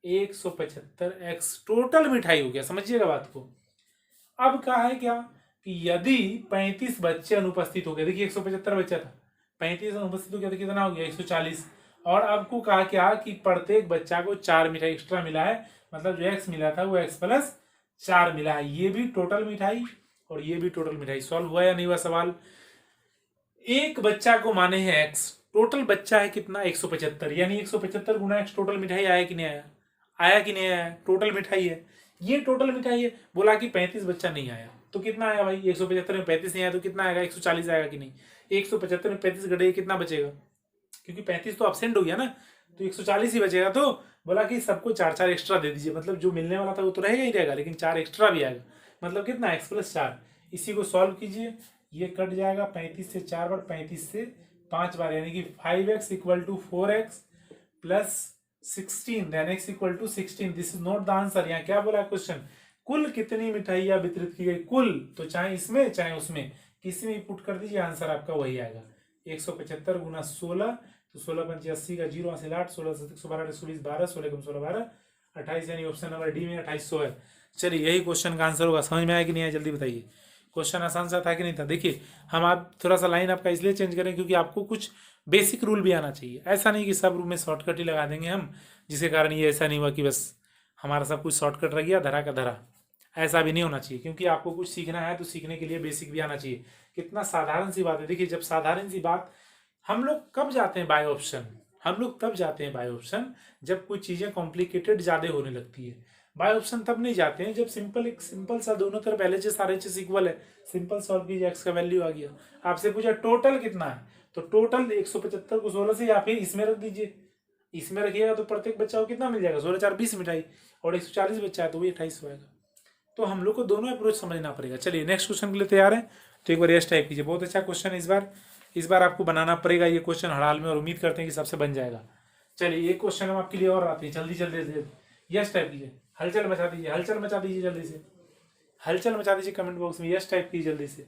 175x टोटल मिठाई हो गया। समझिएगा बात को। अब कहा है क्या कि यदि 35 बच्चे अनुपस्थित हो गए, देखिए 175 बच्चा था, 35 अनुपस्थित हो गया तो कितना हो गया 140। और आपको कहा क्या कि प्रत्येक बच्चा को 4 मिठाई एक्स्ट्रा मिला है, मतलब जो x मिला था वो x प्लस 4 मिला है। ये भी टोटल मिठाई और ये भी टोटल मिठाई। सॉल्व हुआ या नहीं हुआ सवाल। एक बच्चा को माने हैं x, टोटल बच्चा है कितना 175, यानी 175 गुना x टोटल मिठाई आया कि नहीं आया, आया कि नहीं आया, टोटल मिठाई है, ये टोटल मिठाई है। बोला कि 35 बच्चा नहीं आया तो कितना आया भाई, 175 में 35 नहीं आया तो कितना आएगा, 140 आएगा कि नहीं। 175 में 35 घटे कितना बचेगा, क्योंकि 35 तो एब्सेंट हो गया ना, तो 140 ही बचेगा। तो बोला कि सबको 4 एक्स्ट्रा दे दीजिए, मतलब जो मिलने वाला था वो तो रहेगा ही रहेगा, लेकिन 4 एक्स्ट्रा भी आएगा, मतलब कितना x प्लस 4। इसी को सॉल्व कीजिए, ये कट जाएगा 35 से 4 बार, 35 से 5 बार, यानी कि 5x equal to 4x plus 16 then x equal to 16। This is not the answer. यहाँ क्या बोला क्वेश्चन, कुल कितनी मिठाइयाँ वितरित की गई, कुल, तो चाहे इसमें चाहे उसमें किसी में पुट कर दीजिए, आंसर आपका वही आएगा। 175 गुना 16, तो 16 पंचे 80 का 0 से 8, 16 से 112, 120, 12, 16 कम 16 12, 28, यानी ऑप्शन नंबर डी में 2800 है। चलिए यही क्वेश्चन का आंसर होगा। समझ में आया कि नहीं आया, जल्दी बताइए। क्वेश्चन आसान सा था कि नहीं था। देखिए हम आप थोड़ा सा लाइन आपका इसलिए चेंज करें क्योंकि आपको कुछ बेसिक रूल भी आना चाहिए। ऐसा नहीं कि सब रूल में शॉर्टकट ही लगा देंगे हम, जिसके कारण ये ऐसा नहीं हुआ कि बस हमारा सब कुछ शॉर्टकट रह गया धरा का धरा। ऐसा भी नहीं होना चाहिए, क्योंकि आपको कुछ सीखना है तो सीखने के लिए बेसिक भी आना चाहिए। कितना साधारण सी बात है। देखिए जब साधारण सी बात, हम लोग कब जाते हैं बाय ऑप्शन, हम लोग तब जाते हैं बाय ऑप्शन जब कोई चीज़ें कॉम्प्लिकेटेड ज़्यादा होने लगती है। बाय ऑप्शन तब नहीं जाते हैं जब सिंपल, एक सिंपल सा दोनों तरफ पहले से सारे चीज इक्वल है, सिंपल सॉल्व कीजिए, एक्स का वैल्यू आ गया। आपसे पूछा टोटल कितना है, तो टोटल 175 को 16 से या फिर इसमें रख दीजिए, इसमें रखिएगा तो प्रत्येक बच्चा को कितना मिल जाएगा, 16 4 20 मिठाई, और 140 बच्चा है तो वही 2800 आएगा। तो हम लोग को दोनों अप्रोच समझना पड़ेगा। चलिए नेक्स्ट क्वेश्चन के लिए तैयार है, तो एक बार यस टाइप कीजिए। बहुत अच्छा क्वेश्चन है, इस बार आपको बनाना पड़ेगा ये क्वेश्चन हड़ाल में, और उम्मीद करते हैं कि सबसे बन जाएगा। चलिए एक क्वेश्चन हम आपके लिए और आते हैं, जल्दी जल्दी यस टाइप कीजिए, हलचल मचा दीजिए, हलचल मचा दीजिए, जल्दी से हलचल मचा दीजिए कमेंट बॉक्स में। यस टाइप कीजिए, जल्दी से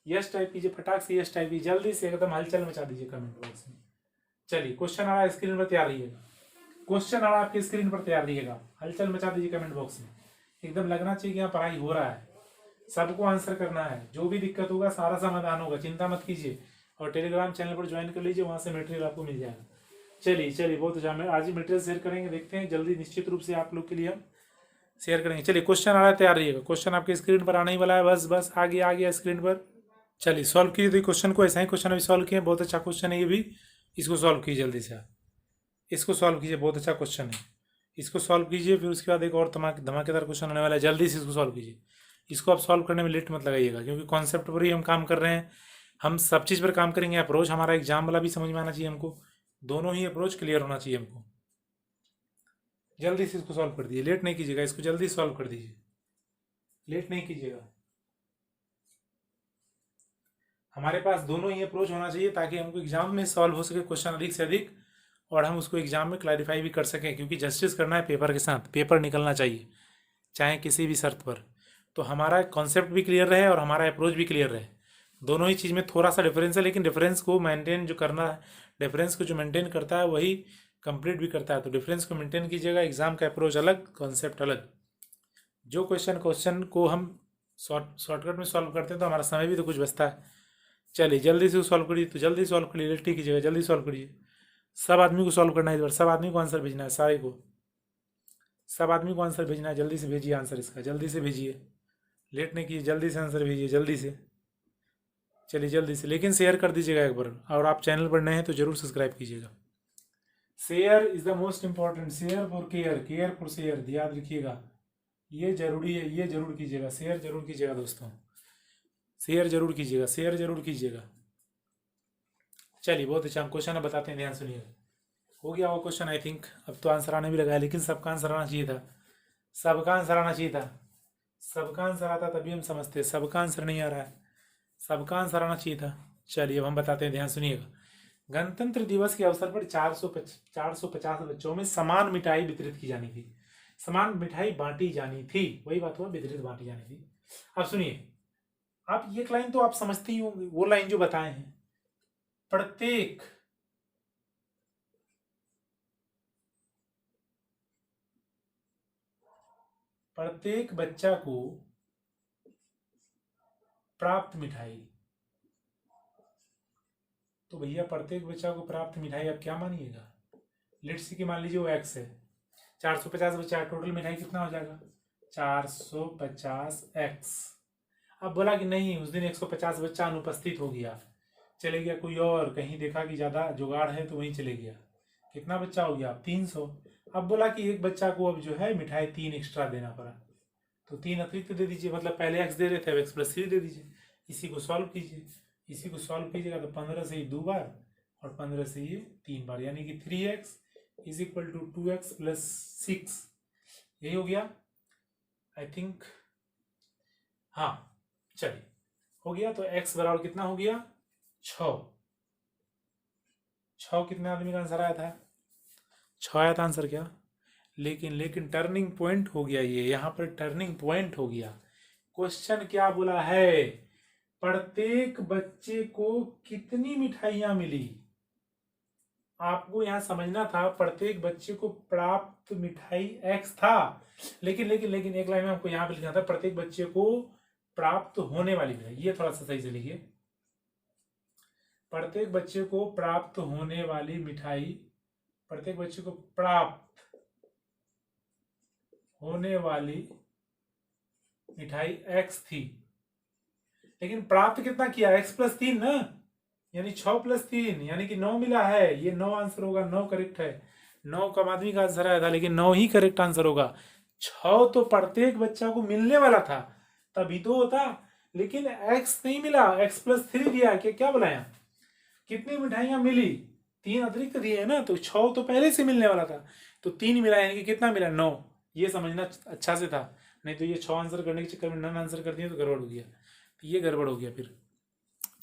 यस टाइप कीजिए, फटाक से यस टाइप कीजिए, जल्दी से एकदम हलचल मचा दीजिए कमेंट बॉक्स में। चलिए क्वेश्चन आ रहा है स्क्रीन पर, तैयार रहिएगा। क्वेश्चन आ रहा है आपके स्क्रीन पर, तैयार रहिएगा। हलचल मचा दीजिए कमेंट बॉक्स में, एकदम लगना चाहिए कि यहाँ पढ़ाई हो रहा है, सबको आंसर करना है। जो भी दिक्कत होगा सारा समाधान होगा, चिंता मत कीजिए। और टेलीग्राम चैनल पर ज्वाइन कर लीजिए, वहाँ से मटेरियल आपको मिल जाएगा। चलिए बहुत अच्छा, मैं आज ही मटेरियल शेयर करेंगे, देखते हैं जल्दी, निश्चित रूप से आप लोग के लिए हम शेयर करेंगे। चलिए क्वेश्चन आ रहा है, तैयार रहिएगा। क्वेश्चन आपके स्क्रीन पर आने ही वाला है, बस आ गया स्क्रीन पर। चलिए सॉल्व कीजिए, तो क्वेश्चन को ऐसा ही क्वेश्चन अभी सॉल्व किए, बहुत अच्छा क्वेश्चन है ये भी, इसको सॉल्व कीजिए जल्दी से आप, इसको सॉल्व कीजिए, बहुत अच्छा क्वेश्चन है, इसको सॉल्व कीजिए। फिर उसके बाद एक और धमाकेदार क्वेश्चन आने वाला है, जल्दी से इसको सॉल्व कीजिए। इसको आप सॉल्व करने में लेट मत लगाइएगा, क्योंकि कॉन्सेप्ट पर ही हम काम कर रहे हैं, हम सब चीज़ पर काम करेंगे। अप्रोच हमारा एग्जाम वाला भी समझ में आना चाहिए हमको, दोनों ही अप्रोच क्लियर होना चाहिए हमको। जल्दी से इसको सॉल्व कर दीजिए, लेट नहीं कीजिएगा, इसको जल्दी सॉल्व कर दीजिए, लेट नहीं कीजिएगा। हमारे पास दोनों ही अप्रोच होना चाहिए ताकि हमको एग्जाम में सॉल्व हो सके क्वेश्चन अधिक से अधिक, और हम उसको एग्जाम में क्लैरिफाई भी कर सकें, क्योंकि जस्टिस करना है पेपर के साथ, पेपर निकलना चाहिए चाहे किसी भी शर्त पर। तो हमारा कॉन्सेप्ट भी क्लियर रहे और हमारा अप्रोच भी क्लियर रहे। दोनों ही चीज़ में थोड़ा सा डिफरेंस है, लेकिन डिफरेंस को मेंटेन जो करना है, डिफरेंस को जो मेंटेन करता है वही कंप्लीट भी करता है। तो डिफरेंस को मेंटेन कीजिएगा, एग्जाम का अप्रोच अलग, कॉन्सेप्ट अलग। जो क्वेश्चन को हम शॉर्टकट में सॉल्व करते हैं तो हमारा समय भी तो कुछ बचता है। चलिए जल्दी से सॉल्व करिए, तो जल्दी सॉल्व करिए, लेट कीजिएगा, जल्दी सॉल्व करिए। सब आदमी को सॉल्व करना है इस बार, सब आदमी को आंसर भेजना है, सारे को, सब आदमी को आंसर भेजना है। जल्दी से भेजिए आंसर इसका, जल्दी से भेजिए, लेट नहीं कीजिए, जल्दी से आंसर भेजिए, जल्दी से। चलिए जल्दी से, लेकिन शेयर कर दीजिएगा एक बार, और आप चैनल पर नए हैं तो जरूर सब्सक्राइब कीजिएगा। Share is the most important, share for care, care for share, याद रखिएगा, ये जरूरी है, ये जरूर कीजिएगा, शेयर जरूर कीजिएगा दोस्तों, शेयर जरूर कीजिएगा, शेयर जरूर कीजिएगा। चलिए बहुत अच्छा, हम क्वेश्चन बताते हैं, ध्यान सुनिएगा। हो गया वो क्वेश्चन आई थिंक, अब तो आंसर आने भी लगा है, लेकिन सबका आंसर आना चाहिए था, सबका आंसर आना चाहिए था, सबका आंसर आता तभी हम समझते, सबका आंसर नहीं आ रहा है, सबका आंसर आना चाहिए था। चलिए अब हम बताते हैं, ध्यान सुनिएगा। गणतंत्र दिवस के अवसर पर 450 बच्चों में समान मिठाई वितरित की जानी थी, समान मिठाई बांटी जानी थी, वही बात हुआ, वितरित बांटी जानी थी। अब सुनिए, आप ये लाइन तो आप समझते ही होंगे, वो लाइन जो बताए हैं, प्रत्येक प्रत्येक बच्चा को प्राप्त मिठाई, तो भैया प्रत्येक बच्चा को प्राप्त मिठाई आप क्या मानिएगा, लेट्स सी कि मान लीजिए वो एक्स है, 450 बच्चा, टोटल मिठाई कितना हो जाएगा, 450 एक्स। अब बोला कि नहीं, उस दिन 150 बच्चा अनुपस्थित हो गया, चले गया कोई और, कहीं देखा कि ज़्यादा जुगाड़ है तो वहीं चले गया, कितना बच्चा हो गया, 300। अब बोला कि एक बच्चा को अब जो है मिठाई 3 एक्स्ट्रा देना पड़ा, तो 3 अतिरिक्त दे दीजिए, मतलब पहले एक्स दे रहे थे, अब एक्स प्लस 3 दे दीजिए। इसी को सॉल्व कीजिए, इसी को सॉल्व कीजिएगा तो 15 से ही 2 बार और 15 से ये 3 बार, यानी कि 3x is equal to 2x plus 6, यही हो गया आई थिंक, हाँ चलिए हो गया। तो x बराबर कितना हो गया, 6। 6 कितने आदमी का आंसर आया था, 6 आया था आंसर क्या, लेकिन टर्निंग पॉइंट हो गया, ये यहाँ पर टर्निंग पॉइंट हो गया। क्वेश्चन क्या बोला है, प्रत्येक बच्चे को कितनी मिठाइयां मिली, आपको यहां समझना था प्रत्येक बच्चे को प्राप्त मिठाई एक्स था, लेकिन एक लाइन में आपको यहां पे लिखना था प्रत्येक बच्चे को प्राप्त होने वाली मिठाई, ये थोड़ा सा सही से लिखिए, प्रत्येक बच्चे को प्राप्त होने वाली मिठाई, प्रत्येक बच्चे को प्राप्त होने वाली मिठाई एक्स थी, लेकिन प्राप्त कितना किया, एक्स प्लस 3 ना, यानी 6 प्लस 3 यानी कि 9 मिला है, ये 9 आंसर होगा, 9 करेक्ट है, 9 कम आदमी का आंसर आया था, लेकिन 9 ही करेक्ट आंसर होगा। 6 तो प्रत्येक बच्चा को मिलने वाला था तभी तो होता, लेकिन एक्स नहीं मिला, एक्स प्लस 3 दिया, क्या बुलाया, कितनी मिठाइयां मिली, 3 अतिरिक्त दिए है ना, तो 6 तो पहले से मिलने वाला था, तो 3 मिला, यानी कि कितना मिला, 9। ये समझना अच्छा से था, नहीं तो ये 6 आंसर करने के चक्कर में नन आंसर कर दिए तो गड़बड़ हो गया, तो ये गड़बड़ हो गया फिर।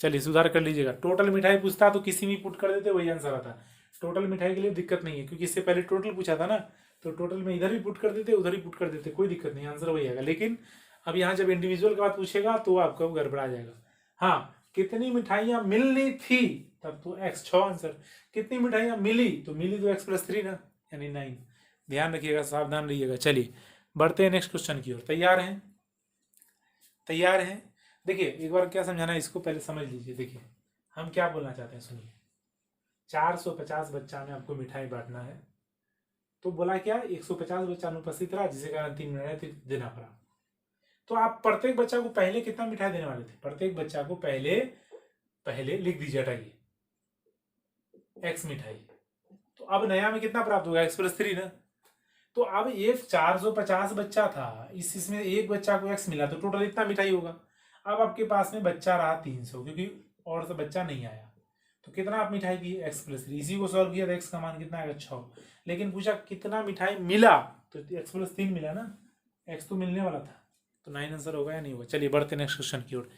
चलिए सुधार कर लीजिएगा, टोटल मिठाई पूछता तो किसी भी पुट कर देते वही आंसर आता, टोटल मिठाई के लिए दिक्कत नहीं है, क्योंकि इससे पहले टोटल पूछा था ना, तो टोटल में इधर भी पुट कर देते उधर ही पुट कर देते, कोई दिक्कत नहीं, आंसर वही आएगा। लेकिन अब यहाँ जब इंडिविजुअल की बात पूछेगा तो आपका गड़बड़ा जाएगा। हाँ, कितनी मिठाइयां मिलनी थी, तब तो एक्स 6 आंसर, कितनी मिठाइयां मिली, तो मिली तो एक्स प्लस 3 ना, यानी 9। ध्यान रखिएगा, सावधान रहिएगा। चलिए बढ़ते हैं नेक्स्ट क्वेश्चन की ओर, तैयार हैं, तैयार हैं। देखिए एक बार क्या समझाना है, इसको पहले समझ लीजिए। देखिए हम क्या बोलना चाहते हैं, सुनिए, 450 बच्चा में आपको मिठाई बांटना है, तो बोला क्या, 150 बच्चा अनुपस्थित रहा, जिसके कारण 3 मिठाई देना पड़ा, तो आप प्रत्येक बच्चा को पहले कितना मिठाई देने वाले थे, प्रत्येक बच्चा को पहले लिख दीजिए, हटाइए एक्स मिठाई, तो अब नया में कितना प्राप्त होगा, एक्स प्लस 3 ना, तो अब एक 450 बच्चा था, इसमें एक बच्चा को एक्स मिला, तो टोटल इतना मिठाई होगा। अब आपके पास में बच्चा रहा 300, क्योंकि और तो बच्चा नहीं आया, तो कितना आप मिठाई दिए, x+3। इसी को सॉल्व किया तो x का मान कितना आएगा 6। लेकिन पूछा कितना मिठाई मिला, तो x+3 मिला ना, x तो मिलने वाला था, तो 9 आंसर होगा या नहीं होगा। चलिए बढ़ते नेक्स्ट क्वेश्चन की ओर।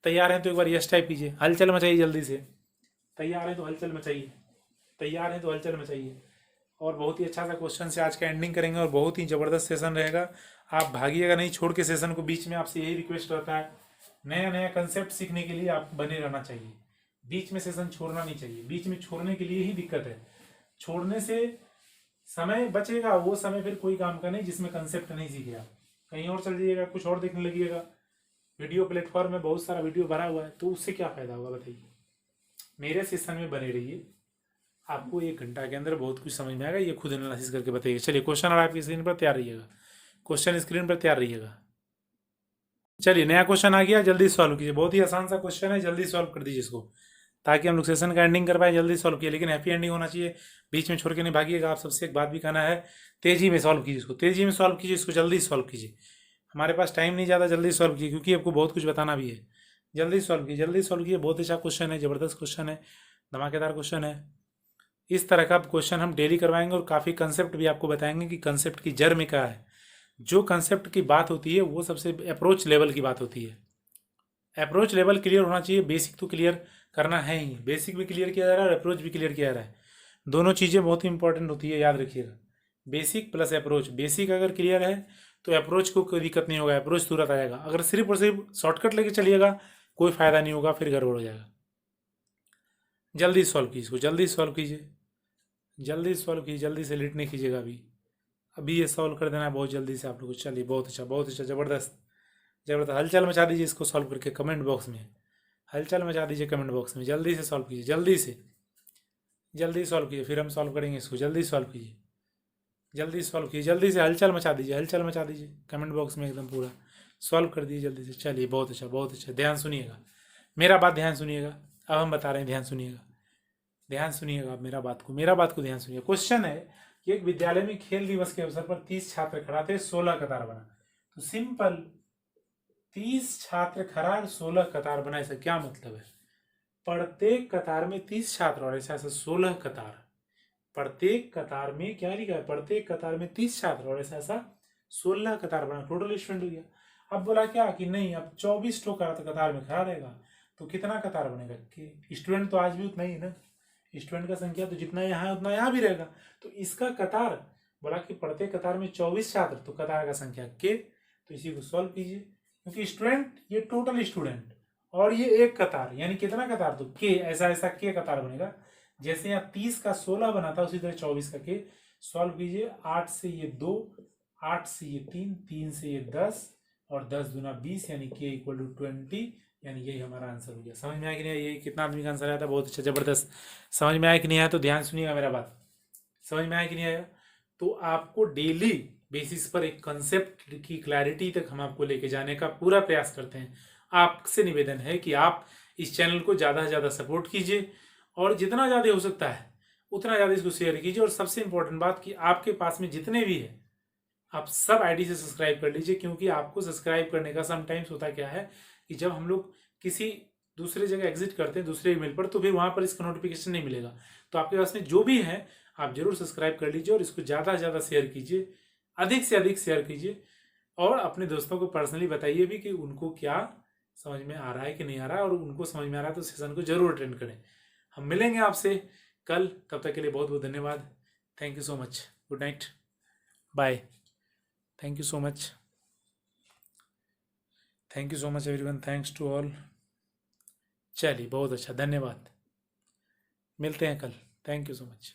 तैयार हैं तो एक बार यस टाइप कीजिए, हलचल मचाइए जल्दी से। तैयार है तो हलचल मचाइए, तैयार है तो हलचल मचाइए। और बहुत ही अच्छा सा क्वेश्चन से आज का एंडिंग करेंगे और बहुत ही ज़बरदस्त सेशन रहेगा। आप भागिएगा नहीं छोड़ के सेशन को बीच में। आपसे यही रिक्वेस्ट रहता है, नया नया कंसेप्ट सीखने के लिए आप बने रहना चाहिए, बीच में सेशन छोड़ना नहीं चाहिए। बीच में छोड़ने के लिए ही दिक्कत है, छोड़ने से समय बचेगा, वो समय फिर कोई काम का नहीं जिसमें कंसेप्ट नहीं सीखे आप, कहीं और चल जाइएगा, कुछ और देखने लगिएगा। वीडियो प्लेटफॉर्म में बहुत सारा वीडियो भरा हुआ है, तो उससे क्या फ़ायदा होगा बताइए। मेरे सेशन में बने रहिए, आपको 1 घंटा के अंदर बहुत कुछ समझ में आएगा। ये खुद एनालिसिस करके बताइए। चलिए क्वेश्चन और आपकी स्क्रीन पर तैयार रहिएगा, क्वेश्चन स्क्रीन पर तैयार रहिएगा। चलिए नया क्वेश्चन आ गया, जल्दी सॉल्व कीजिए। बहुत ही आसान सा क्वेश्चन है, जल्दी सॉल्व कर दीजिए इसको, ताकि हम लोग सेशन का एंडिंग कर पाए। जल्दी सॉल्व किए, लेकिन हैप्पी एंडिंग होना चाहिए, बीच में छोड़ के नहीं भागिएगा। आप सबसे एक बात भी कहना है, तेजी में सॉल्व कीजिए इसको, तेजी में सॉल्व कीजिए इसको, जल्दी सॉल्व कीजिए। हमारे पास टाइम नहीं ज़्यादा, जल्दी सॉल्व कीजिए, क्योंकि आपको बहुत कुछ बताना भी है। जल्दी सॉल्व कीजिए, जल्दी सॉल्व कीजिए। बहुत अच्छा क्वेश्चन है, ज़बरदस्त क्वेश्चन है, धमाकेदार क्वेश्चन है। इस तरह का क्वेश्चन हम डेली करवाएंगे और काफ़ी कंसेप्ट भी आपको बताएंगे कि कंसेप्ट की जड़ में क्या है। जो कंसेप्ट की बात होती है वो सबसे अप्रोच लेवल की बात होती है। अप्रोच लेवल क्लियर होना चाहिए, बेसिक तो क्लियर करना है ही, बेसिक भी क्लियर किया जा रहा है और अप्रोच भी क्लियर किया जा रहा है। दोनों चीज़ें बहुत ही इंपॉर्टेंट होती है, याद रखिएगा। बेसिक प्लस अप्रोच, बेसिक अगर क्लियर है तो अप्रोच को कोई दिक्कत नहीं होगा, अप्रोच तुरंत आ जाएगा। अगर सिर्फ और सिर्फ शॉर्टकट लेके चलिएगा कोई फ़ायदा नहीं होगा, फिर गड़बड़ हो जाएगा। जल्दी सॉल्व कीजिए इसको, जल्दी सॉल्व कीजिए, जल्दी सॉल्व कीजिए, जल्दी से लेट नहीं कीजिएगा। अभी ये सॉल्व कर देना है बहुत जल्दी से आप लोग को। चलिए बहुत अच्छा, बहुत अच्छा, ज़बरदस्त ज़बरदस्त। हलचल मचा दीजिए इसको सॉल्व करके कमेंट बॉक्स में, हलचल मचा दीजिए कमेंट बॉक्स में। जल्दी से सॉल्व कीजिए, जल्दी से, जल्दी सॉल्व कीजिए, फिर हम सॉल्व करेंगे इसको। जल्दी सॉल्व कीजिए, जल्दी सॉल्व कीजिए, जल्दी से हलचल मचा दीजिए, हलचल मचा दीजिए कमेंट बॉक्स में, एकदम पूरा सॉल्व कर दीजिए जल्दी से। चलिए बहुत अच्छा, बहुत अच्छा। ध्यान सुनिएगा, मेरा बात ध्यान सुनिएगा। अब हम बता रहे हैं, ध्यान सुनिएगा, ध्यान सुनिएगा आप मेरा बात को, मेरा बात को ध्यान सुनिए। क्वेश्चन है कि एक विद्यालय में खेल दिवस के अवसर पर 30 छात्र खड़ा थे, 16 कतार बना। तो सिंपल, 30 छात्र खड़ा और 16 कतार बना, ऐसा क्या मतलब है? प्रत्येक कतार में 30 छात्र और ऐसा ऐसा 16 कतार। प्रत्येक कतार में क्या लिखा है? प्रत्येक कतार में 30 छात्र और ऐसा ऐसा 16 कतार बना, टोटल स्टूडेंट हो गया। अब बोला क्या कि नहीं, अब 24 ठो कतार में खड़ा रहेगा, तो कितना कतार बनेगा? कि स्टूडेंट तो आज भी उतना ही है ना, स्टूडेंट का संख्या तो जितना यहाँ है उतना यहाँ भी रहेगा। तो इसका कतार बोला कि प्रत्येक कतार में 24 छात्र, तो कतार का संख्या के, तो इसी को सॉल्व कीजिए। क्योंकि स्टूडेंट ये टोटल स्टूडेंट और ये एक कतार, यानी कितना कतार? तो के, ऐसा ऐसा के कतार बनेगा। जैसे यहाँ 30 का 16 बना था, उसी तरह 24 का के। सॉल्व कीजिए, 8 से ये 2, 8 से ये 3, 3 से ये 10 और 10 दूना 20, यानी के इक्वल टू 20, यानी यही हमारा आंसर हो गया। समझ में आया कि नहीं? ये कितना आदमी का आंसर आया था? बहुत अच्छा, जबरदस्त। समझ में आया कि नहीं आया? तो ध्यान सुनिएगा मेरा बात, समझ में आया कि नहीं आया? तो आपको डेली बेसिस पर एक कंसेप्ट की क्लैरिटी तक हम आपको लेके जाने का पूरा प्रयास करते हैं। आपसे निवेदन है कि आप इस चैनल को ज़्यादा से ज़्यादा सपोर्ट कीजिए और जितना ज़्यादा हो सकता है उतना ज़्यादा इसको शेयर कीजिए। और सबसे इंपॉर्टेंट बात कि आपके पास में जितने भी है आप सब आईडी से सब्सक्राइब कर लीजिए, क्योंकि आपको सब्सक्राइब करने का समटाइम्स होता क्या है कि जब हम लोग किसी दूसरे जगह एग्जिट करते हैं दूसरे ईमेल पर, तो फिर वहाँ पर इसका नोटिफिकेशन नहीं मिलेगा। तो आपके पास में जो भी है आप जरूर सब्सक्राइब कर लीजिए और इसको ज़्यादा से ज़्यादा शेयर कीजिए, अधिक से अधिक शेयर कीजिए। और अपने दोस्तों को पर्सनली बताइए भी कि उनको क्या समझ में आ रहा है कि नहीं आ रहा है, और उनको समझ में आ रहा है तो सेशन को जरूर अटेंड करें। हम मिलेंगे आपसे कल, तब तक के लिए बहुत बहुत धन्यवाद। Thank you so much, good night, bye, thank you so much, thank you so much everyone, thanks to all. चलिए बहुत अच्छा, धन्यवाद, मिलते हैं कल, थैंक यू सो मच।